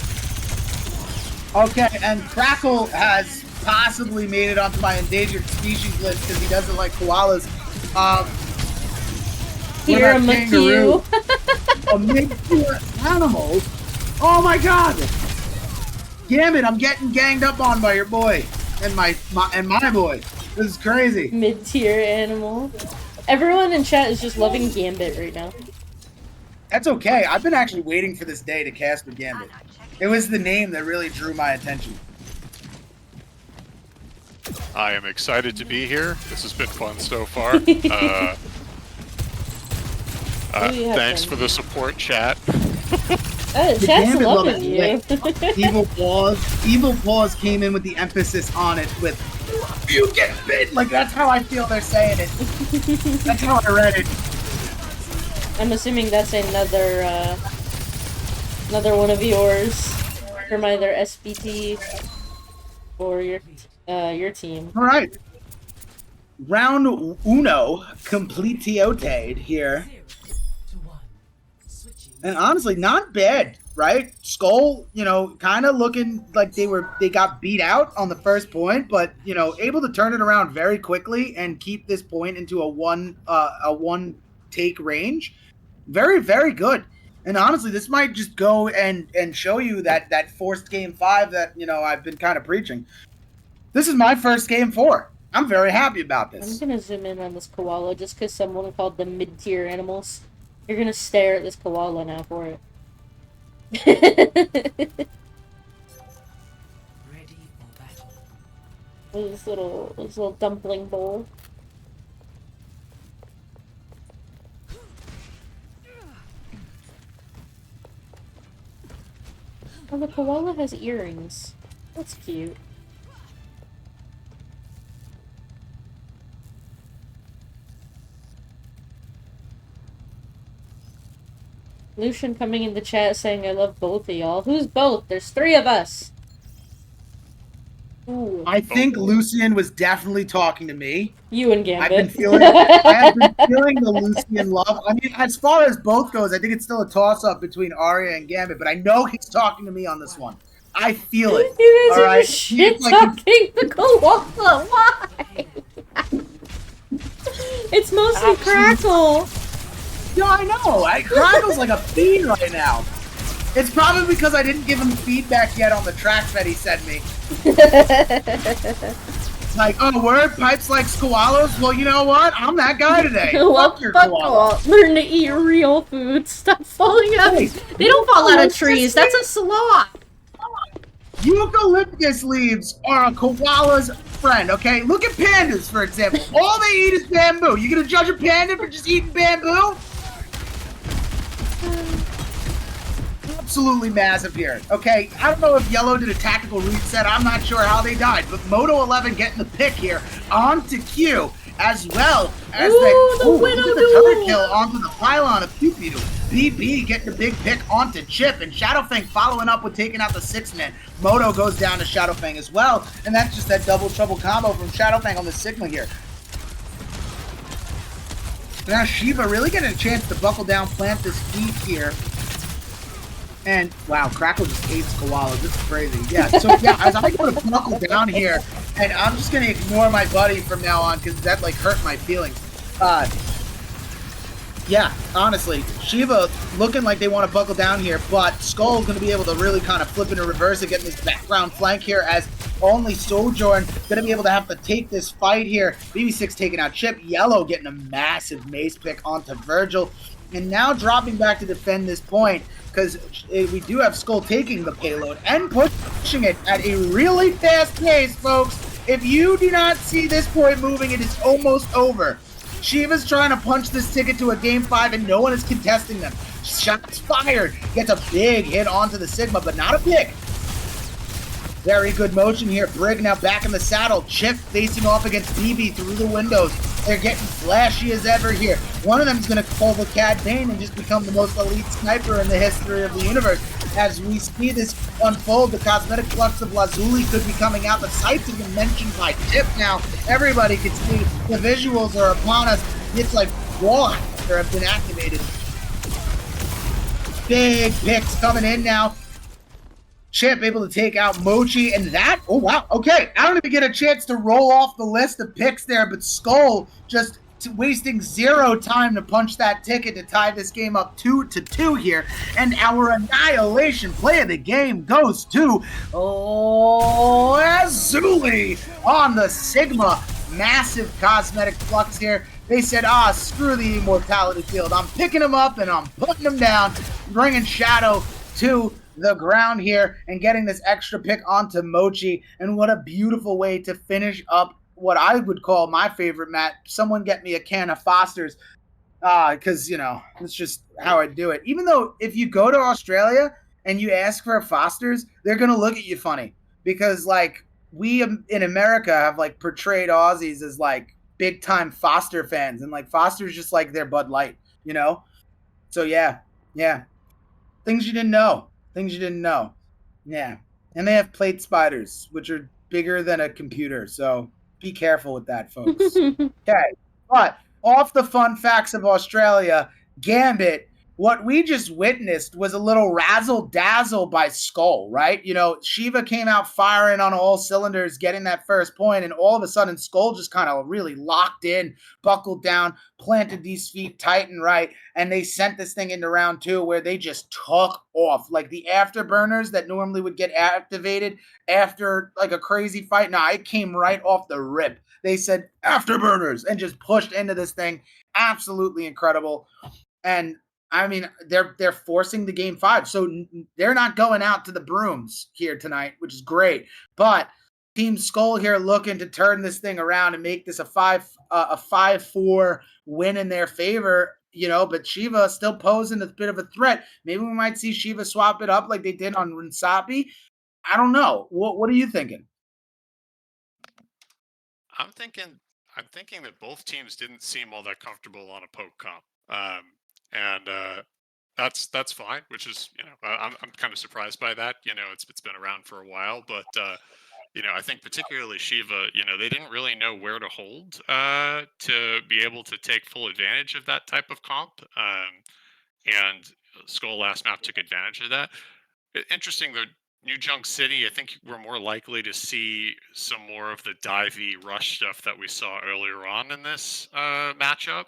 Okay, and Crackle has possibly made it onto my endangered species list because he doesn't like koalas. Here, I'm a Q. A mid-tier animal? Oh my god! Damn it, I'm getting ganged up on by your boy. And my boy. This is crazy. Mid-tier animal. Everyone in chat is just loving Gambit right now. That's okay. I've been actually waiting for this day to cast with Gambit. It was the name that really drew my attention. I am excited to be here. This has been fun so far. Thanks for the support, chat. Chat's Gambit loving love you. Evil Paws came in with the emphasis on it with "you get bit." Like that's how I feel they're saying it. That's how I read it. I'm assuming that's another one of yours from either SBT or your team. All right. Round uno completiote here. And honestly, not bad, right? Skull, you know, kind of looking like they got beat out on the first point, but you know, able to turn it around very quickly and keep this point into a one take range. Very, very good. And honestly, this might just go and show you that forced game 5 that, you know, I've been kind of preaching. This is my first game 4. I'm very happy about this. I'm gonna zoom in on this koala just because someone called them mid-tier animals. You're gonna stare at this koala now for it. Ready for battle. This little dumpling bowl. Oh, the koala has earrings. That's cute. Lucian coming in the chat saying I love both of y'all. Who's both? There's 3 of us. Ooh. I think Lucian was definitely talking to me. You and Gambit. I have been feeling the Lucian love. I mean, as far as both goes, I think it's still a toss-up between Arya and Gambit, but I know he's talking to me on this one. I feel it. You guys all are right? just shit-talking the koala. Why? It's mostly Crackle. Yeah, I know. Crackle's like a fiend right now. It's probably because I didn't give him feedback yet on the tracks that he sent me. It's like, oh, word? Pipes like koalas? Well, you know what? I'm that guy today. Well, Fuck your koala. Learn to eat real food. Stop falling out. Hey, They don't fall out of trees. That's a sloth. Eucalyptus leaves are a koala's friend, okay? Look at pandas, for example. All they eat is bamboo. You gonna judge a panda for just eating bamboo? Absolutely massive here. Okay, I don't know if Yellow did a tactical reset. I'm not sure how they died, but Moto 11 getting the pick here onto Q, as well as the Widow the turret kill onto the pylon of Cupido. BB getting the big pick onto Chip, and Shadowfang following up with taking out the 6-man. Moto goes down to Shadowfang as well, and that's just that double trouble combo from Shadowfang on the Sigma here. Now Shiva really getting a chance to buckle down, plant this feet here. And wow, Crackle just hates koalas. This is crazy. Yeah, so yeah, as I go to buckle down here, and I'm just gonna ignore my buddy from now on because that like hurt my feelings. Yeah, honestly, Shiva looking like they want to buckle down here, but Skull's going to be able to really kind of flip into reverse and get this background flank here as only Sojourn going to be able to have to take this fight here. BB6 taking out Chip, Yellow getting a massive mace pick onto Virgil, and now dropping back to defend this point because we do have Skull taking the payload and pushing it at a really fast pace, folks. If you do not see this point moving, it is almost over. Shiva's trying to punch this ticket to a game 5 and no one is contesting them. Shots fired. Gets a big hit onto the Sigma, but not a pick. Very good motion here. Brig now back in the saddle. Chip facing off against BB through the windows. They're getting flashy as ever here. One of them is going to pull the Cad Bane and just become the most elite sniper in the history of the universe. As we see this unfold, the cosmetic flux of Lazuli could be coming out. The sights have been mentioned by Chip now. Everybody can see the visuals are upon us. It's like wall hacker have been activated. Big picks coming in now. Chip able to take out Mochi, and that, oh wow, okay, I don't even get a chance to roll off the list of picks there, but Skull just wasting zero time to punch that ticket to tie this game up 2-2 here, and our annihilation play of the game goes to Lazuli on the Sigma. Massive cosmetic flux here. They said, screw the immortality field. I'm picking him up and I'm putting him down, bringing Shadow to the ground here and getting this extra pick onto Mochi. And what a beautiful way to finish up what I would call my favorite mat. Someone get me a can of Foster's, because, it's just how I do it. Even though if you go to Australia and you ask for a Foster's, they're going to look at you funny because, like, we in America have, like, portrayed Aussies as, like, big-time Foster fans, and, like, Foster's just, like, their Bud Light, So, yeah. Things you didn't know. Yeah. And they have plate spiders, which are bigger than a computer, so be careful with that, folks. Okay, but off the fun facts of Australia, Gambit, what we just witnessed was a little razzle-dazzle by Skull, right? Shiva came out firing on all cylinders, getting that first point, and all of a sudden Skull just kind of really locked in, buckled down, planted these feet tight and right, and they sent this thing into round 2 where they just took off. Like the afterburners that normally would get activated after like a crazy fight, it came right off the rip. They said afterburners and just pushed into this thing. Absolutely incredible. And I mean, they're forcing the game 5, so they're not going out to the brooms here tonight, which is great. But Team Skull here looking to turn this thing around and make this a 5-4 win in their favor. But Shiva still posing a bit of a threat. Maybe we might see Shiva swap it up like they did on Rinsapi. I don't know. What are you thinking? I'm thinking that both teams didn't seem all that comfortable on a poke comp, and that's fine. Which is, I'm kind of surprised by that. It's been around for a while, but I think particularly Shiva, they didn't really know where to hold to be able to take full advantage of that type of comp, and Skull last map took advantage of that. Interesting though. New Junk City, I think we're more likely to see some more of the divey rush stuff that we saw earlier on in this matchup,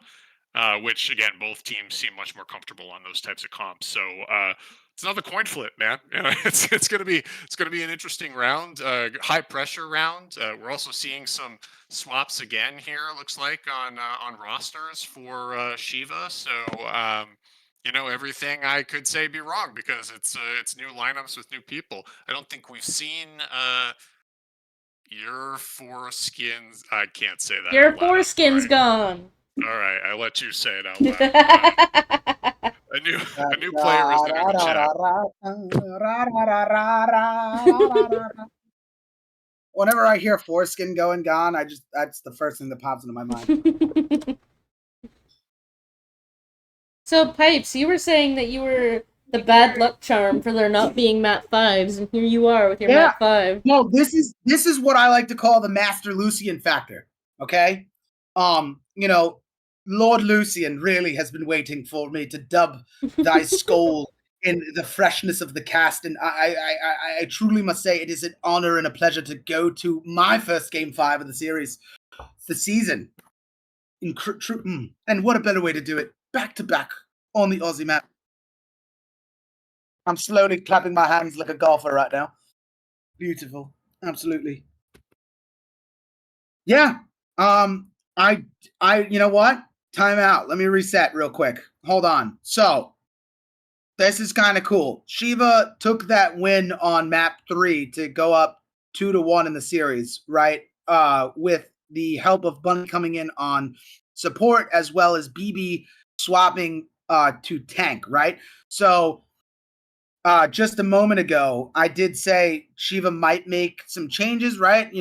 which again, both teams seem much more comfortable on those types of comps. So it's another coin flip, man. It's gonna be an interesting round, high pressure round. We're also seeing some swaps again here. It looks like on rosters for Shiva. So. Everything I could say be wrong because it's new lineups with new people. I don't think we've seen your foreskins. I can't say that. Your foreskin's gone. All right, I let you say it out loud. A new player is in the chat. Whenever I hear foreskin going gone, that's the first thing that pops into my mind. So, Pipes, you were saying that you were the bad luck charm for there not being map 5s, and here you are with your map 5. No, this is what I like to call the Master Lucian factor. Okay, Lord Lucian really has been waiting for me to dub thy skull in the freshness of the cast, and I truly must say it is an honor and a pleasure to go to my first game 5 of the series, the season. And what a better way to do it, back to back on the Aussie map. I'm slowly clapping my hands like a golfer right now. Beautiful, absolutely. Yeah. You know what? Time out. Let me reset real quick. Hold on. So, this is kind of cool. Shiva took that win on map 3 to go up 2-1 in the series, right? With the help of Bunny coming in on support as well as BB swapping to tank, right? So, just a moment ago, I did say Shiva might make some changes, right?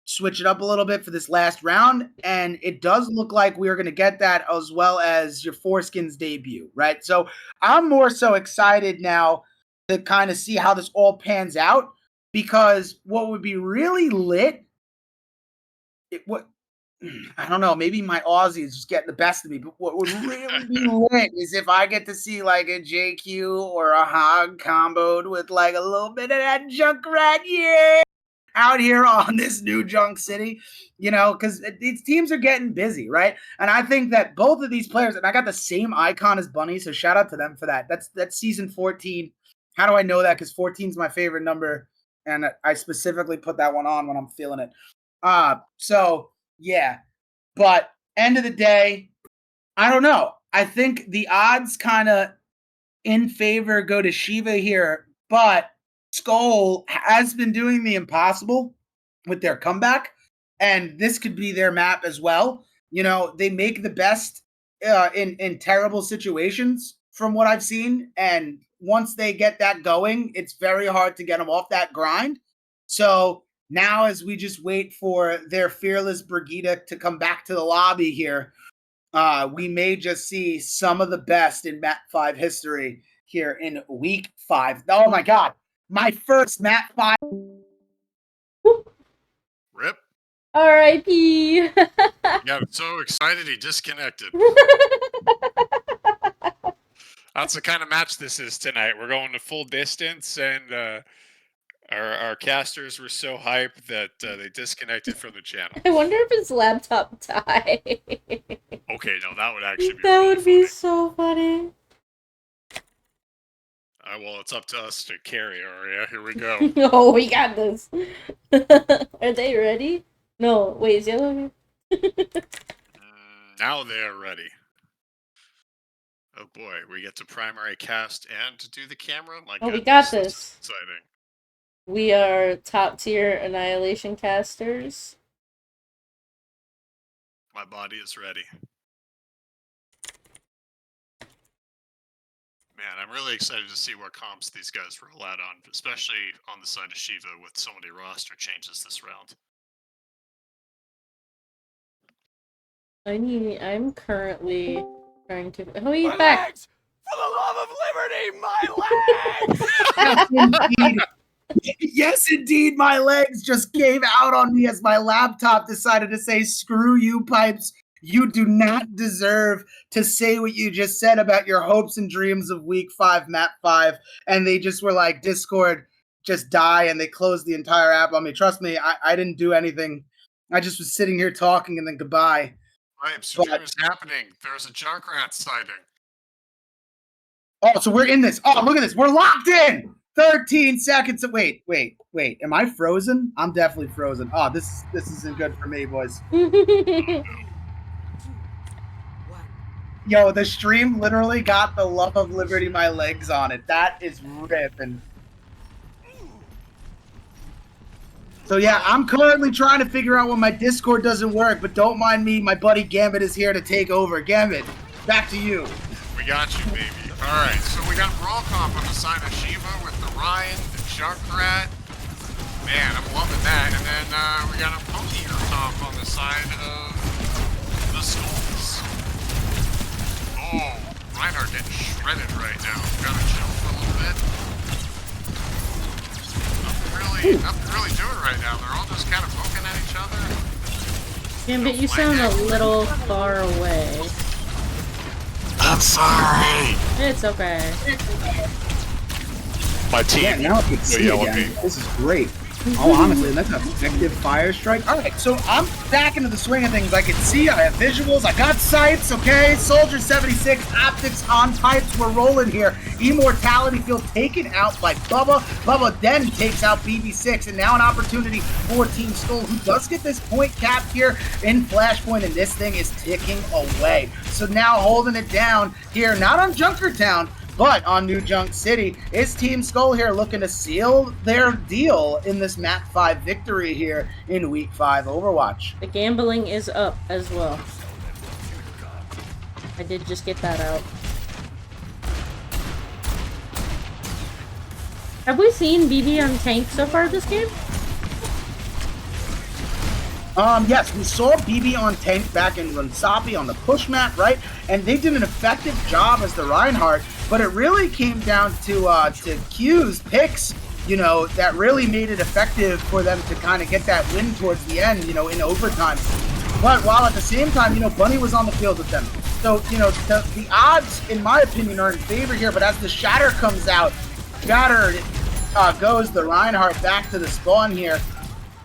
Switch it up a little bit for this last round, and it does look like we're going to get that as well as your Foreskins debut, right? So I'm more so excited now to kind of see how this all pans out, because what would be really lit, I don't know, maybe my Aussie is just getting the best of me, but what would really be lit is if I get to see like a JQ or a Hog comboed with like a little bit of that Junkrat, yeah, out here on this New Junk City, because these teams are getting busy, right? And I think that both of these players, and I got the same icon as Bunny, so shout out to them for that. That's season 14. How do I know that? Because 14 is my favorite number, and I specifically put that one on when I'm feeling it. So yeah, but end of the day, I don't know. I think the odds kind of in favor go to Shiva here, but Skoll has been doing the impossible with their comeback, and this could be their map as well. You know, they make the best in terrible situations from what I've seen, and once they get that going, it's very hard to get them off that grind. So now, as we just wait for their fearless Brigitte to come back to the lobby here, we may just see some of the best in Map 5 history here in Week 5. Oh my God, my first Map 5. Rip. R.I.P. Yeah, I'm so excited he disconnected. That's the kind of match this is tonight. We're going to full distance, and our casters were so hyped that they disconnected from the channel. I wonder if his laptop died. Okay, no, that would actually be That really would be funny. so funny. Well, it's up to us to carry, Aria. Here we go. Oh, we got this. Are they ready? No, wait, is yellow here? Now they are ready. Oh boy, we get to primary cast and to do the camera? My Oh, we goodness, got this is this. exciting. We are top tier Annihilation casters. My body is ready. Man, I'm really excited to see what comps these guys roll out on, especially on the side of Shiva with so many roster changes this round. I'm currently trying to. Oh, he's back. Legs! For the love of liberty, my legs! Yes, indeed. Yes, indeed. My legs just gave out on me as my laptop decided to say, screw you, Pipes. You do not deserve to say what you just said about your hopes and dreams of Week 5, Map 5. And they just were like, Discord, just die. And they closed the entire app on me. Trust me, I didn't do anything. I just was sitting here talking and then goodbye. Pipes, your dream is happening. There's a Junkrat sighting. Oh, so we're in this. Oh, look at this. We're locked in. 13 seconds. Wait. Am I frozen? I'm definitely frozen. Oh, this isn't good for me, boys. Yo, the stream literally got the love of liberty my legs on it. That is ripping. So yeah, I'm currently trying to figure out when my Discord doesn't work, but don't mind me. My buddy Gambit is here to take over. Gambit, back to you. We got you, baby. Alright, so we got Brawl Comp on the side of Shiva with the Ryan, the Junkrat. Man, I'm loving that. And then we got a Punkier Comp on the side of the Skulls. Oh, Reinhardt getting shredded right now. Gotta chill for a little bit. Nothing really doing right now. They're all just kind of poking at each other. Gambit, you sound a little far away. I'm sorry. It's okay. My team. Yeah, now I can see again. This is great. Oh, honestly, that's an effective fire strike. All right, so I'm back into the swing of things. I can see, I have visuals, I got sights, okay? Soldier 76, optics on Pipes, we're rolling here. Immortality Field taken out by Bubba. Bubba then takes out BB6, and now an opportunity for Team Skoll, who does get this point capped here in Flashpoint, and this thing is ticking away. So now holding it down here, not on Junkertown, but on New Junk City, is Team Skoll here looking to seal their deal in this Map 5 victory here in Week 5 Overwatch. The gambling is up as well. I did just get that out. Have we seen BB on tank so far this game? Yes, we saw BB on tank back in Runsapi on the push map, right? And they did an effective job as the Reinhardt, but it really came down to Q's picks, you know, that really made it effective for them to kind of get that win towards the end, you know, in overtime. But while at the same time, you know, Bunny was on the field with them. So, you know, the odds, in my opinion, are in favor here, but as the Shatter comes out, Shatter goes the Reinhardt back to the spawn here.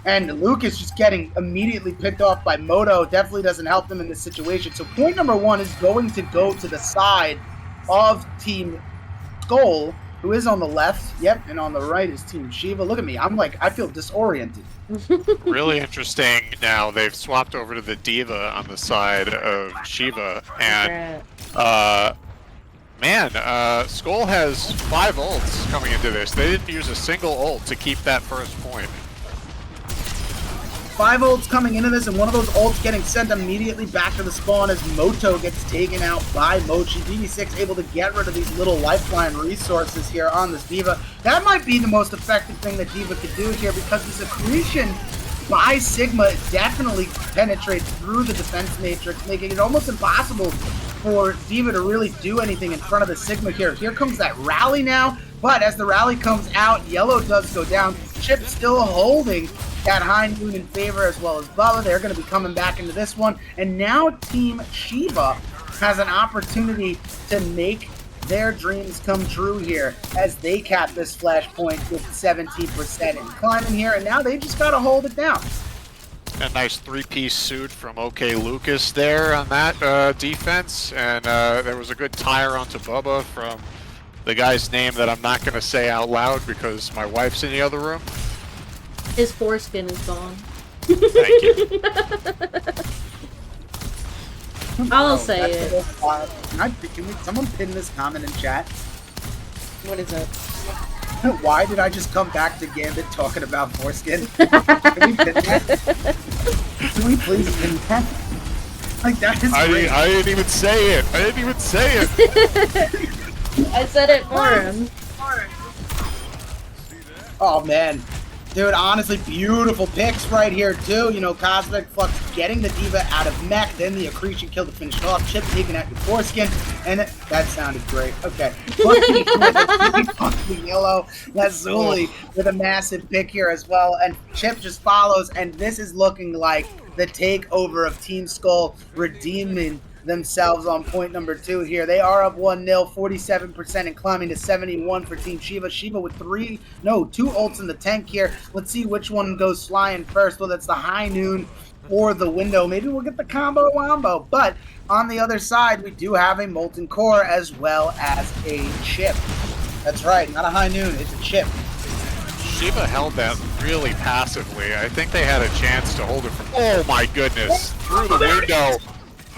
And Lucas just getting immediately picked off by Moto definitely doesn't help them in this situation. So point number one is going to go to the side of Team Skoll who is on the left. Yep, and on the right is Team Shiva. Look at me. I'm like, I feel disoriented. Really interesting now. They've swapped over to the Diva on the side of Shiva, and Skoll has 5 ults coming into this. They didn't use a single ult to keep that first point. 5 ults coming into this, and one of those ults getting sent immediately back to the spawn as Moto gets taken out by Mochi. BB6 able to get rid of these little lifeline resources here on this Diva. That might be the most effective thing that Diva could do here, because this accretion by Sigma definitely penetrates through the defense matrix, making it almost impossible for Diva to really do anything in front of the Sigma here. Here comes that rally now, but as the rally comes out, Yellow does go down. Chip still holding that high noon in favor, as well as Bubba. They're going to be coming back into this one. And now Team Shiva has an opportunity to make their dreams come true here as they cap this flashpoint with 17% in climbing here. And now they just got to hold it down. A nice 3-piece suit from OK Lucas there on that defense. And there was a good tire onto Bubba from the guy's name that I'm not going to say out loud because my wife's in the other room. His foreskin is gone. Thank you. I'll say it. Can someone pin this comment in chat? What is it? Why did I just come back to Gambit talking about foreskin? Can we pin that? Can we please pin that? Like, that is great. I didn't even say it. I didn't even say it. I said it for him. Oh, man. Dude, honestly, beautiful picks right here, too. You know, Cosmic Flux getting the Diva out of mech, then the accretion kill to finish it off. Chip taking out your foreskin, and that sounded great. Okay. Yellow. Lazuli with a massive pick here as well, and Chip just follows, and this is looking like the takeover of Team Skoll redeeming themselves on point number 2 here. They are up 1-0, 47% and climbing to 71 for Team Shiva. Shiva with 2 ults in the tank here. Let's see which one goes flying first. Well, that's the high noon or the window. Maybe we'll get the combo wombo. But on the other side, we do have a molten core as well as a chip. That's right, not a high noon, it's a chip. Shiva held that really passively. I think they had a chance to hold it from. Oh my goodness! Through the window.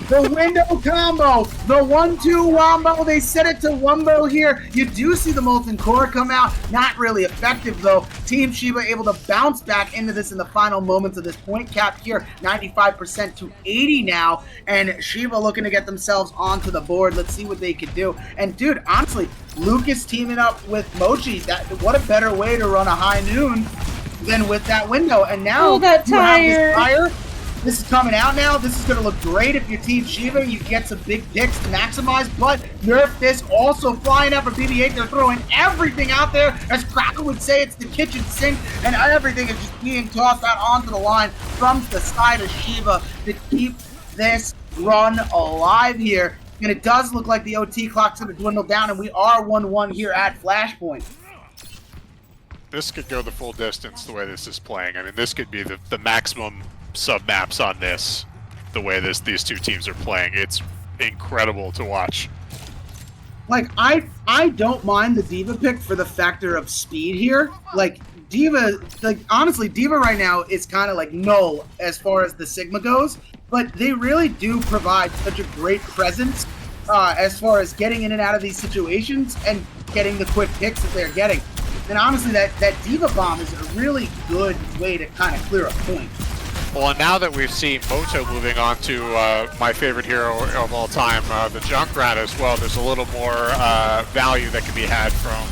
The window combo, the 1-2 wombo, they set it to wombo here. You do see the molten core come out, not really effective though. Team Shiva able to bounce back into this in the final moments of this point cap here, 95% to 80 now, and Shiva looking to get themselves onto the board. Let's see what they could do. And dude, honestly, Lucas teaming up with Mochi, what a better way to run a high noon than with that window. And now that you have this tire. fire. This is coming out now. This is going to look great if you're Team Shiva. You get some big picks to maximize, but nerf this. Also flying out for BB8. They're throwing everything out there. As Cracker would say, it's the kitchen sink, and everything is just being tossed out onto the line from the side of Shiva to keep this run alive here. And it does look like the OT clock's going to dwindle down, and we are 1-1 here at Flashpoint. This could go the full distance the way this is playing. I mean, this could be the maximum sub-maps on this, the way these two teams are playing. It's incredible to watch. Like, I don't mind the Diva pick for the factor of speed here. Like, Diva, like, honestly, Diva right now is kind of like null as far as the Sigma goes, but they really do provide such a great presence as far as getting in and out of these situations and getting the quick picks that they're getting. And honestly, that Diva bomb is a really good way to kind of clear a point. Well, and now that we've seen Moto moving on to my favorite hero of all time, the Junkrat as well, there's a little more value that can be had from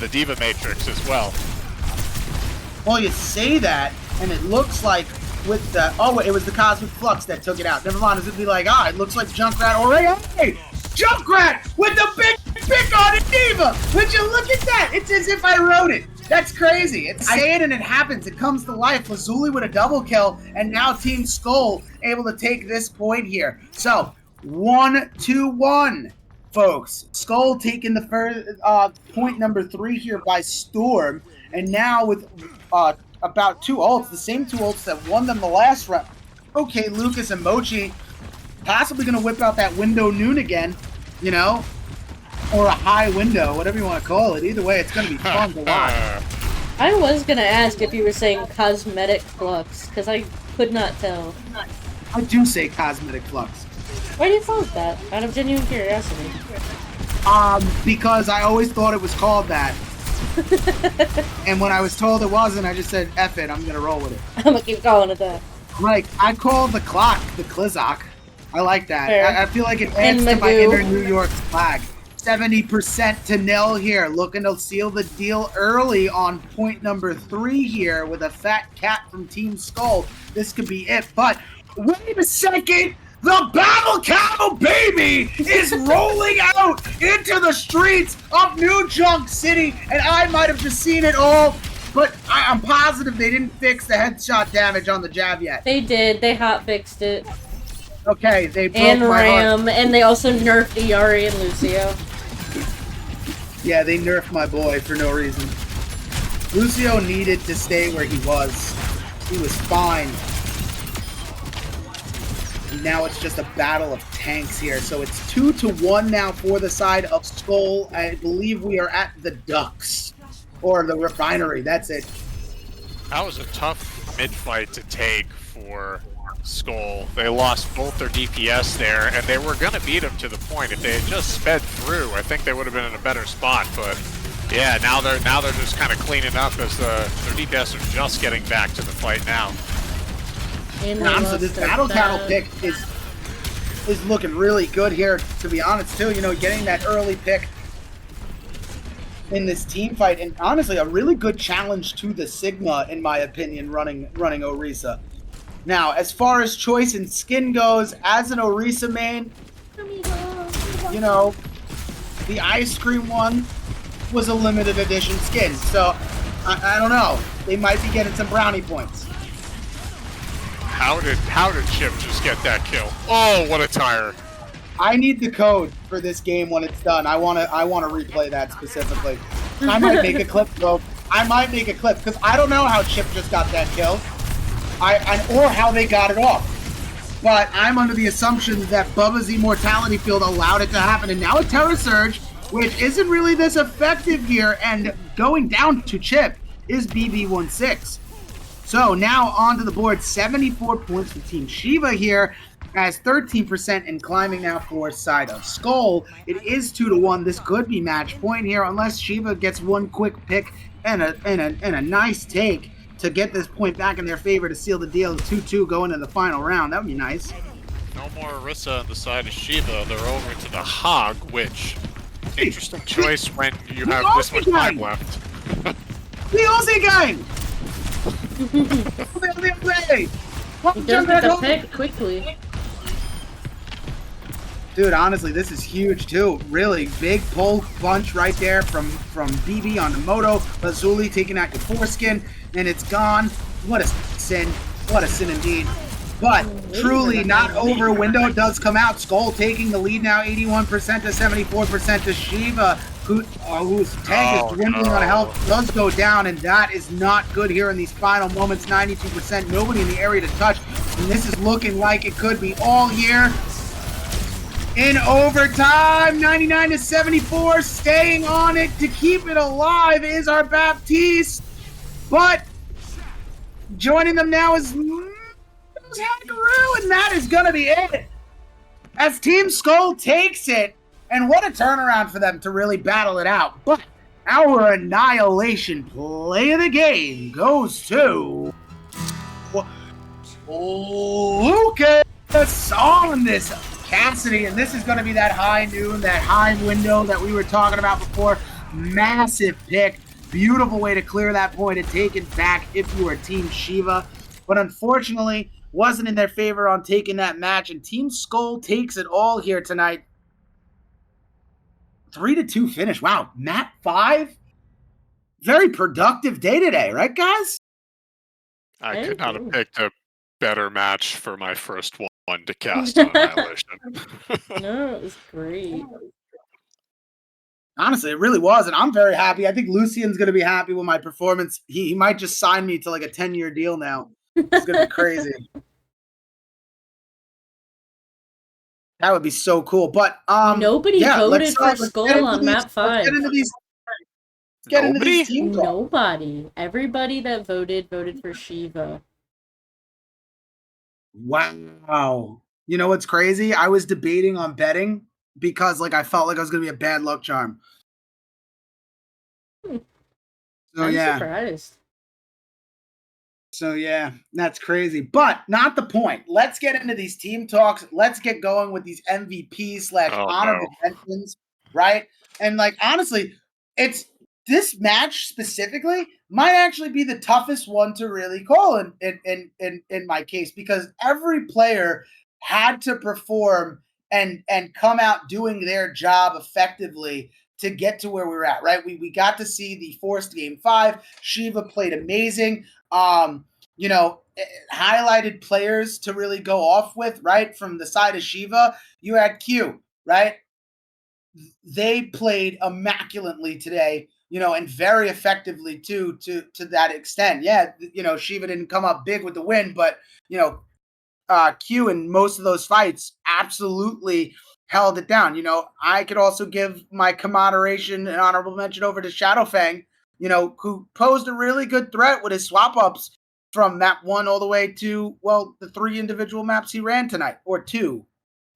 the Diva Matrix as well. Well, you say that, and it looks like with the... Oh, it was the Cosmic Flux that took it out. Never mind, it's going to be like, it looks like Junkrat already... Hey! Junkrat with the big pick on it, Diva! Would you look at that? It's as if I wrote it. That's crazy. It's say it and it happens. It comes to life. Lazuli with a double kill, and now Team Skoll able to take this point here. So, 1-1, folks. Skoll taking the first point number 3 here by storm, and now with about 2 ults, the same 2 ults that won them the last round. Okay, Lucas and Mochi possibly going to whip out that window noon again, you know? or a high window, whatever you want to call it. Either way, it's going to be fun to watch. I was gonna ask if you were saying cosmetic flux, because I could not tell. I do say cosmetic flux. Why do you call it that? Out of genuine curiosity. Because I always thought it was called that. And when I was told it wasn't, I just said, F it, I'm going to roll with it. I'm gonna keep calling it that. Like, I call the clock the Klizak. I like that. Fair. I feel like it adds to my inner New York flag. 70% to nil here, looking to seal the deal early on point number 3 here with a fat cat from Team Skull. This could be it, but wait a second! The Battle Camel Baby is rolling out into the streets of New Junk City, and I might have just seen it all, but I'm positive they didn't fix the headshot damage on the jab yet. They did. They hotfixed it. Okay, they broke And my heart. Ram, and they also nerfed Iari and Lucio. Yeah, they nerfed my boy for no reason. Lucio needed to stay where he was. He was fine. And now it's just a battle of tanks here. So it's 2-1 now for the side of Skull. I believe we are at the Ducks. Or the refinery, that's it. That was a tough mid-fight to take for Skull. They lost both their DPS there, and they were going to beat them to the point. If they had just sped through, I think they would have been in a better spot. But yeah, now they're just kind of cleaning up as their DPS are just getting back to the fight now. And they Honestly, lost this their Battle Cattle bad- pick is looking really good here, to be honest, too. You know, getting that early pick in this team fight, and honestly, a really good challenge to the Sigma, in my opinion, running Orisa. Now, as far as choice and skin goes, as an Orisa main, you know, the ice cream one was a limited edition skin, so I don't know. They might be getting some brownie points. How did Chip just get that kill? Oh, what a tire! I need the code for this game when it's done. I wanna replay that specifically. I might make a clip, though. I might make a clip because I don't know how Chip just got that kill, or how they got it off. But I'm under the assumption that Bubba's Immortality Field allowed it to happen, and now a Terra Surge, which isn't really this effective here, and going down to Chip is BB16. So now onto the board, 74 points for Team Shiva here, as 13% and climbing now for side of Skull. It is 2-1. This could be match point here unless Shiva gets one quick pick and a nice take to get this point back in their favor to seal the deal. 2-2 going into the final round. That would be nice. No more Orisa on the side of Shiva. They're over to the Hog, which interesting choice when you have this much time left. The Aussie gang! He does get the pick quickly. Dude, honestly, this is huge too. Really big pull bunch right there from BB on the Moto. Lazuli taking out your foreskin, and it's gone. What a sin. What a sin indeed. But truly not over. Window does come out. Skull taking the lead now, 81% to 74% to Shiva, whose tank is dwindling on health, does go down, and that is not good here in these final moments. 92%, nobody in the area to touch, and this is looking like it could be all here. In overtime, 99 to 74, staying on it to keep it alive is our Baptiste, but joining them now is Hackaroo, and that is going to be it. As Team Skull takes it, and what a turnaround for them to really battle it out. But our Annihilation play of the game goes to Lucas on this Cassidy, and this is going to be that high noon, that high window that we were talking about before. Massive pick. Beautiful way to clear that point and take it back if you are Team Shiva. But unfortunately, wasn't in their favor on taking that match, and Team Skull takes it all here tonight. 3-2 finish. Wow, map 5. Very productive day today, right, guys? I could not have picked a better match for my first one to cast on Annihilation. No, it was great. Honestly, it really was, and I'm very happy. I think Lucian's going to be happy with my performance. He might just sign me to like a 10-year deal now. It's going to be crazy. That would be so cool. But Nobody yeah, voted for let's get Skull into on these, map let's 5. get into these. Let's get into Nobody? these team talks. Nobody. Everybody that voted for Shiva. Wow. You know what's crazy? I was debating on betting because like I felt like I was gonna be a bad luck charm. Hmm. So I'm yeah. surprised. So yeah, that's crazy. But not the point. Let's get into these team talks. Let's get going with these MVP slash Oh, honorable mentions, right? And like honestly, it's this match specifically might actually be the toughest one to really call in my case because every player had to perform and come out doing their job effectively to get to where we were at, right? We got to see the forced game 5. Shiva played amazing. You know, highlighted players to really go off with, right? From the side of Shiva, you had Q, right? They played immaculately today, you know, and very effectively too, to that extent. Yeah, you know, Shiva didn't come up big with the win, but you know, Q in most of those fights absolutely held it down. You know, I could also give my commoderation and honorable mention over to Shadowfang, you know, who posed a really good threat with his swap ups from map 1 all the way to, well, the 3 individual maps he ran tonight, or 2.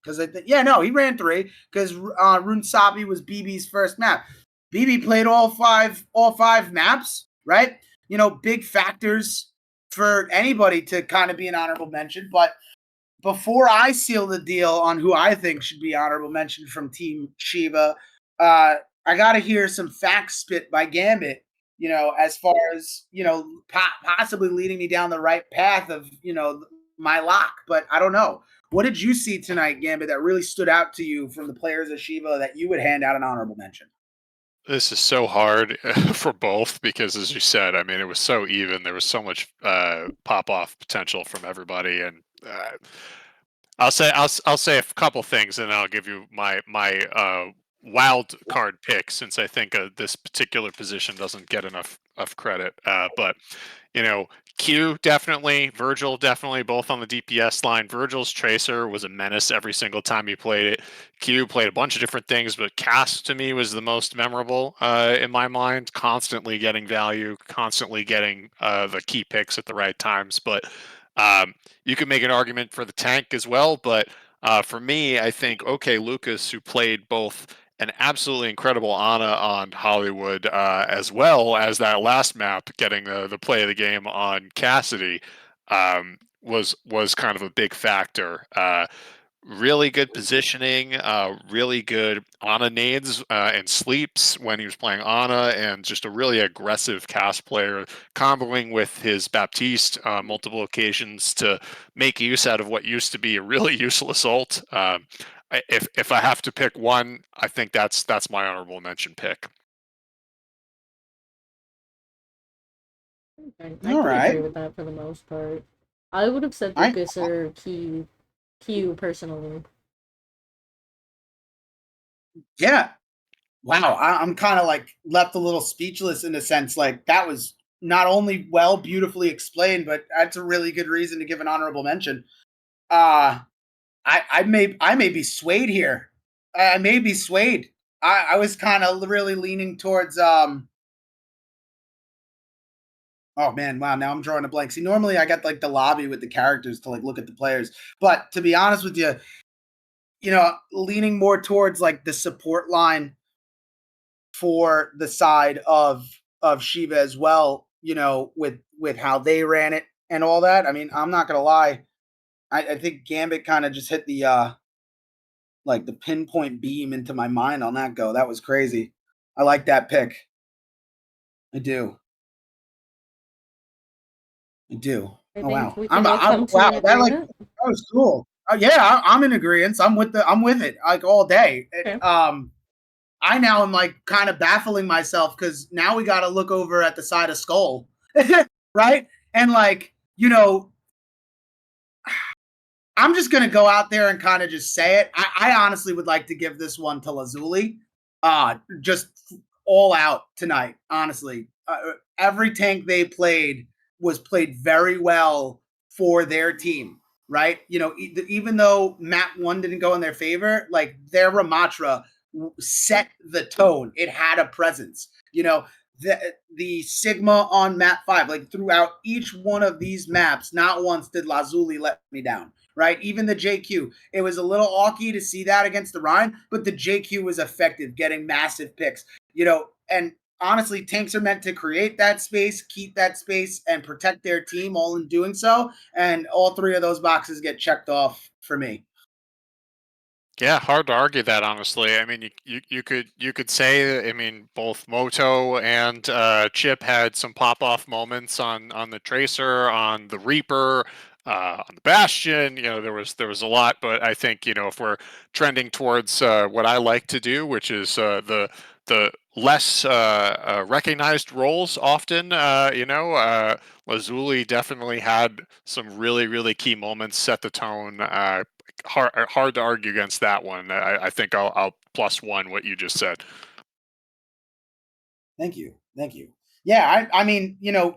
Because I think, yeah, no, he ran 3 because Rune Sabi was BB's first map. BB played all five maps, right? You know, big factors for anybody to kind of be an honorable mention. But before I seal the deal on who I think should be honorable mention from Team Shiva, I got to hear some facts spit by Gambit, you know, as far as, you know, possibly leading me down the right path of, you know, my lock. But I don't know. What did you see tonight, Gambit, that really stood out to you from the players of Shiva that you would hand out an honorable mention? This is so hard for both because, as you said, I mean, it was so even. There was so much pop-off potential from everybody, and I'll say a couple things, and then I'll give you my wild card pick since I think this particular position doesn't get enough of credit. But you know, Q definitely, Virgil definitely, both on the DPS line. Virgil's Tracer was a menace every single time he played it. Q played a bunch of different things, but Cass to me was the most memorable in my mind. Constantly getting value, constantly getting the key picks at the right times. But you could make an argument for the tank as well. But for me, I think OK Lucas, who played both an absolutely incredible Ana on Hollywood, as well as that last map, getting the play of the game on Cassidy, was kind of a big factor. Really good positioning, really good Ana nades and sleeps when he was playing Ana, and just a really aggressive cast player, comboing with his Baptiste multiple occasions to make use out of what used to be a really useless ult. If I have to pick one, I think that's my honorable mention pick. I All can right. agree with that for the most part. I would have said I Lucas or Q personally. Yeah. Wow. I'm kind of like left a little speechless in a sense. Like that was not only well beautifully explained, but that's a really good reason to give an honorable mention. Uh I may be swayed here. I may be swayed. I was kind of really leaning towards oh man, wow, now I'm drawing a blank. See, normally I got like the lobby with the characters to like look at the players. But to be honest with you, you know, leaning more towards like the support line for the side of Shiva as well, you know, with how they ran it and all that. I mean, I'm not gonna lie. I think Gambit kind of just hit the like the pinpoint beam into my mind on that go. That was crazy. I like that pick. I do. I do. I Oh think wow. we can all come to Wow. an That like agreement. that was cool. Yeah, I'm in agreement. I'm with it like all day. Okay. I now am like kind of baffling myself because now we got to look over at the side of Skull, right? And like, you know, I'm just gonna go out there and kind of just say it. I honestly would like to give this one to Lazuli, just all out tonight. Honestly, every tank they played was played very well for their team. right? You know, even though map 1 didn't go in their favor, like their Ramatra set the tone. It had a presence. You know, the Sigma on map 5, like throughout each one of these maps, not once did Lazuli let me down, right? Even the JQ, it was a little awky to see that against the Rhine, but the JQ was effective, getting massive picks, you know, and honestly, tanks are meant to create that space, keep that space, and protect their team all in doing so, and all 3 of those boxes get checked off for me. Yeah, hard to argue that, honestly. I mean, you could say, I mean, both Moto and Chip had some pop off moments on the Tracer, on the Reaper, on the Bastion. You know, there was a lot, but I think, you know, if we're trending towards what I like to do, which is the less recognized roles often, you know, Lazuli definitely had some really key moments, set the tone. Hard to argue against that one. I think I'll +1 what you just said. Thank you. Thank you. Yeah, I mean, you know,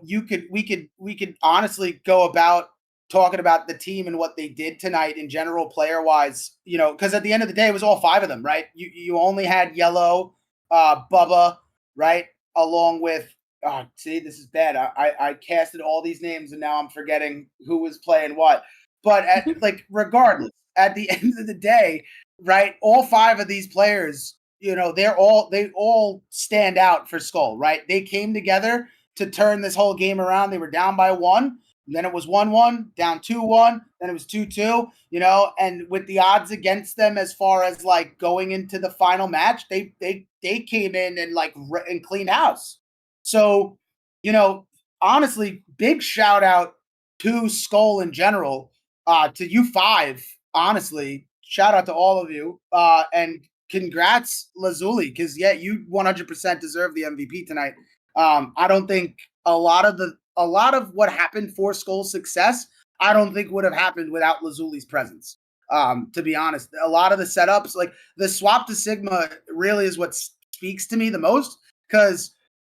we could honestly go about talking about the team and what they did tonight in general, player wise. You know, because at the end of the day, it was all 5 of them, right? You only had Yellow, Bubba, right, along with. Oh, see, this is bad. I casted all these names and now I'm forgetting who was playing what. But like, regardless, at the end of the day, right, all 5 of these players, you know, they all stand out for Skull, right? They came together to turn this whole game around. They were down by 1, then it was 1-1, down 2-1, then it was 2-2, you know, and with the odds against them as far as like going into the final match, they came in and like and clean house. So, you know, honestly, big shout out to Skull in general, to you 5, honestly. Shout out to all of you. And congrats, Lazuli, because yeah, you 100% deserve the MVP tonight. I don't think a lot of what happened for Skull's success, I don't think would have happened without Lazuli's presence. To be honest, a lot of the setups, like the swap to Sigma, really is what speaks to me the most, because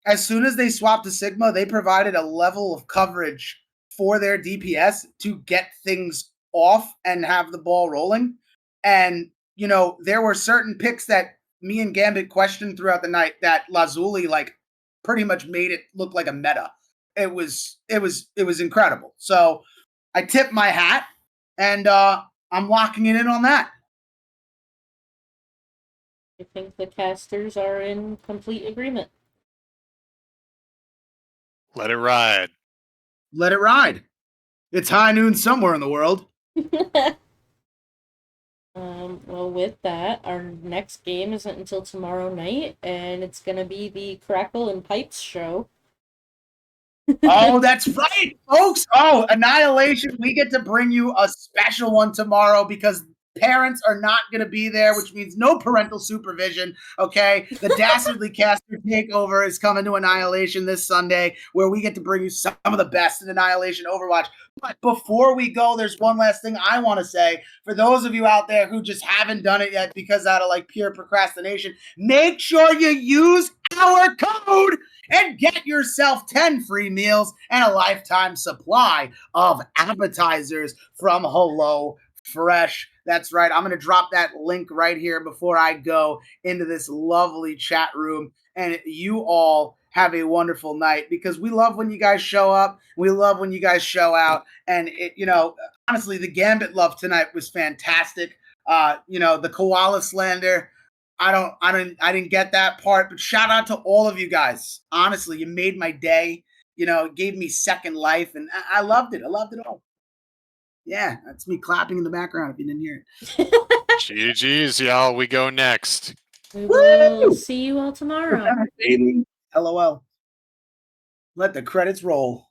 as soon as they swapped to Sigma, they provided a level of coverage for their DPS to get things off and have the ball rolling. And you know, there were certain picks that me and Gambit questioned throughout the night that Lazuli like pretty much made it look like a meta. It was incredible. So I tip my hat, and I'm locking it in on that. I think the casters are in complete agreement. Let it ride. Let it ride. It's high noon somewhere in the world. Well, with that, our next game isn't until tomorrow night, and it's gonna be the Crackle and Pipes show. Oh, that's right, folks. Oh, Annihilation. We get to bring you a special one tomorrow because parents are not going to be there, which means no parental supervision. Okay. The Dastardly Caster Takeover is coming to Annihilation this Sunday, where we get to bring you some of the best in Annihilation Overwatch. But before we go, there's one last thing I want to say. For those of you out there who just haven't done it yet because out of like pure procrastination, make sure you use our code and get yourself 10 free meals and a lifetime supply of appetizers from Hello Fresh. That's right. I'm going to drop that link right here before I go into this lovely chat room. And you all have a wonderful night, because we love when you guys show up. We love when you guys show out. And it, you know, honestly, the Gambit love tonight was fantastic. You know, the koala slander, I didn't get that part, but shout out to all of you guys. Honestly, you made my day. You know, it gave me second life, and I loved it. I loved it all. Yeah, that's me clapping in the background if you didn't hear it. GG's, y'all. We go next. We will see you all tomorrow. Baby. LOL. Let the credits roll.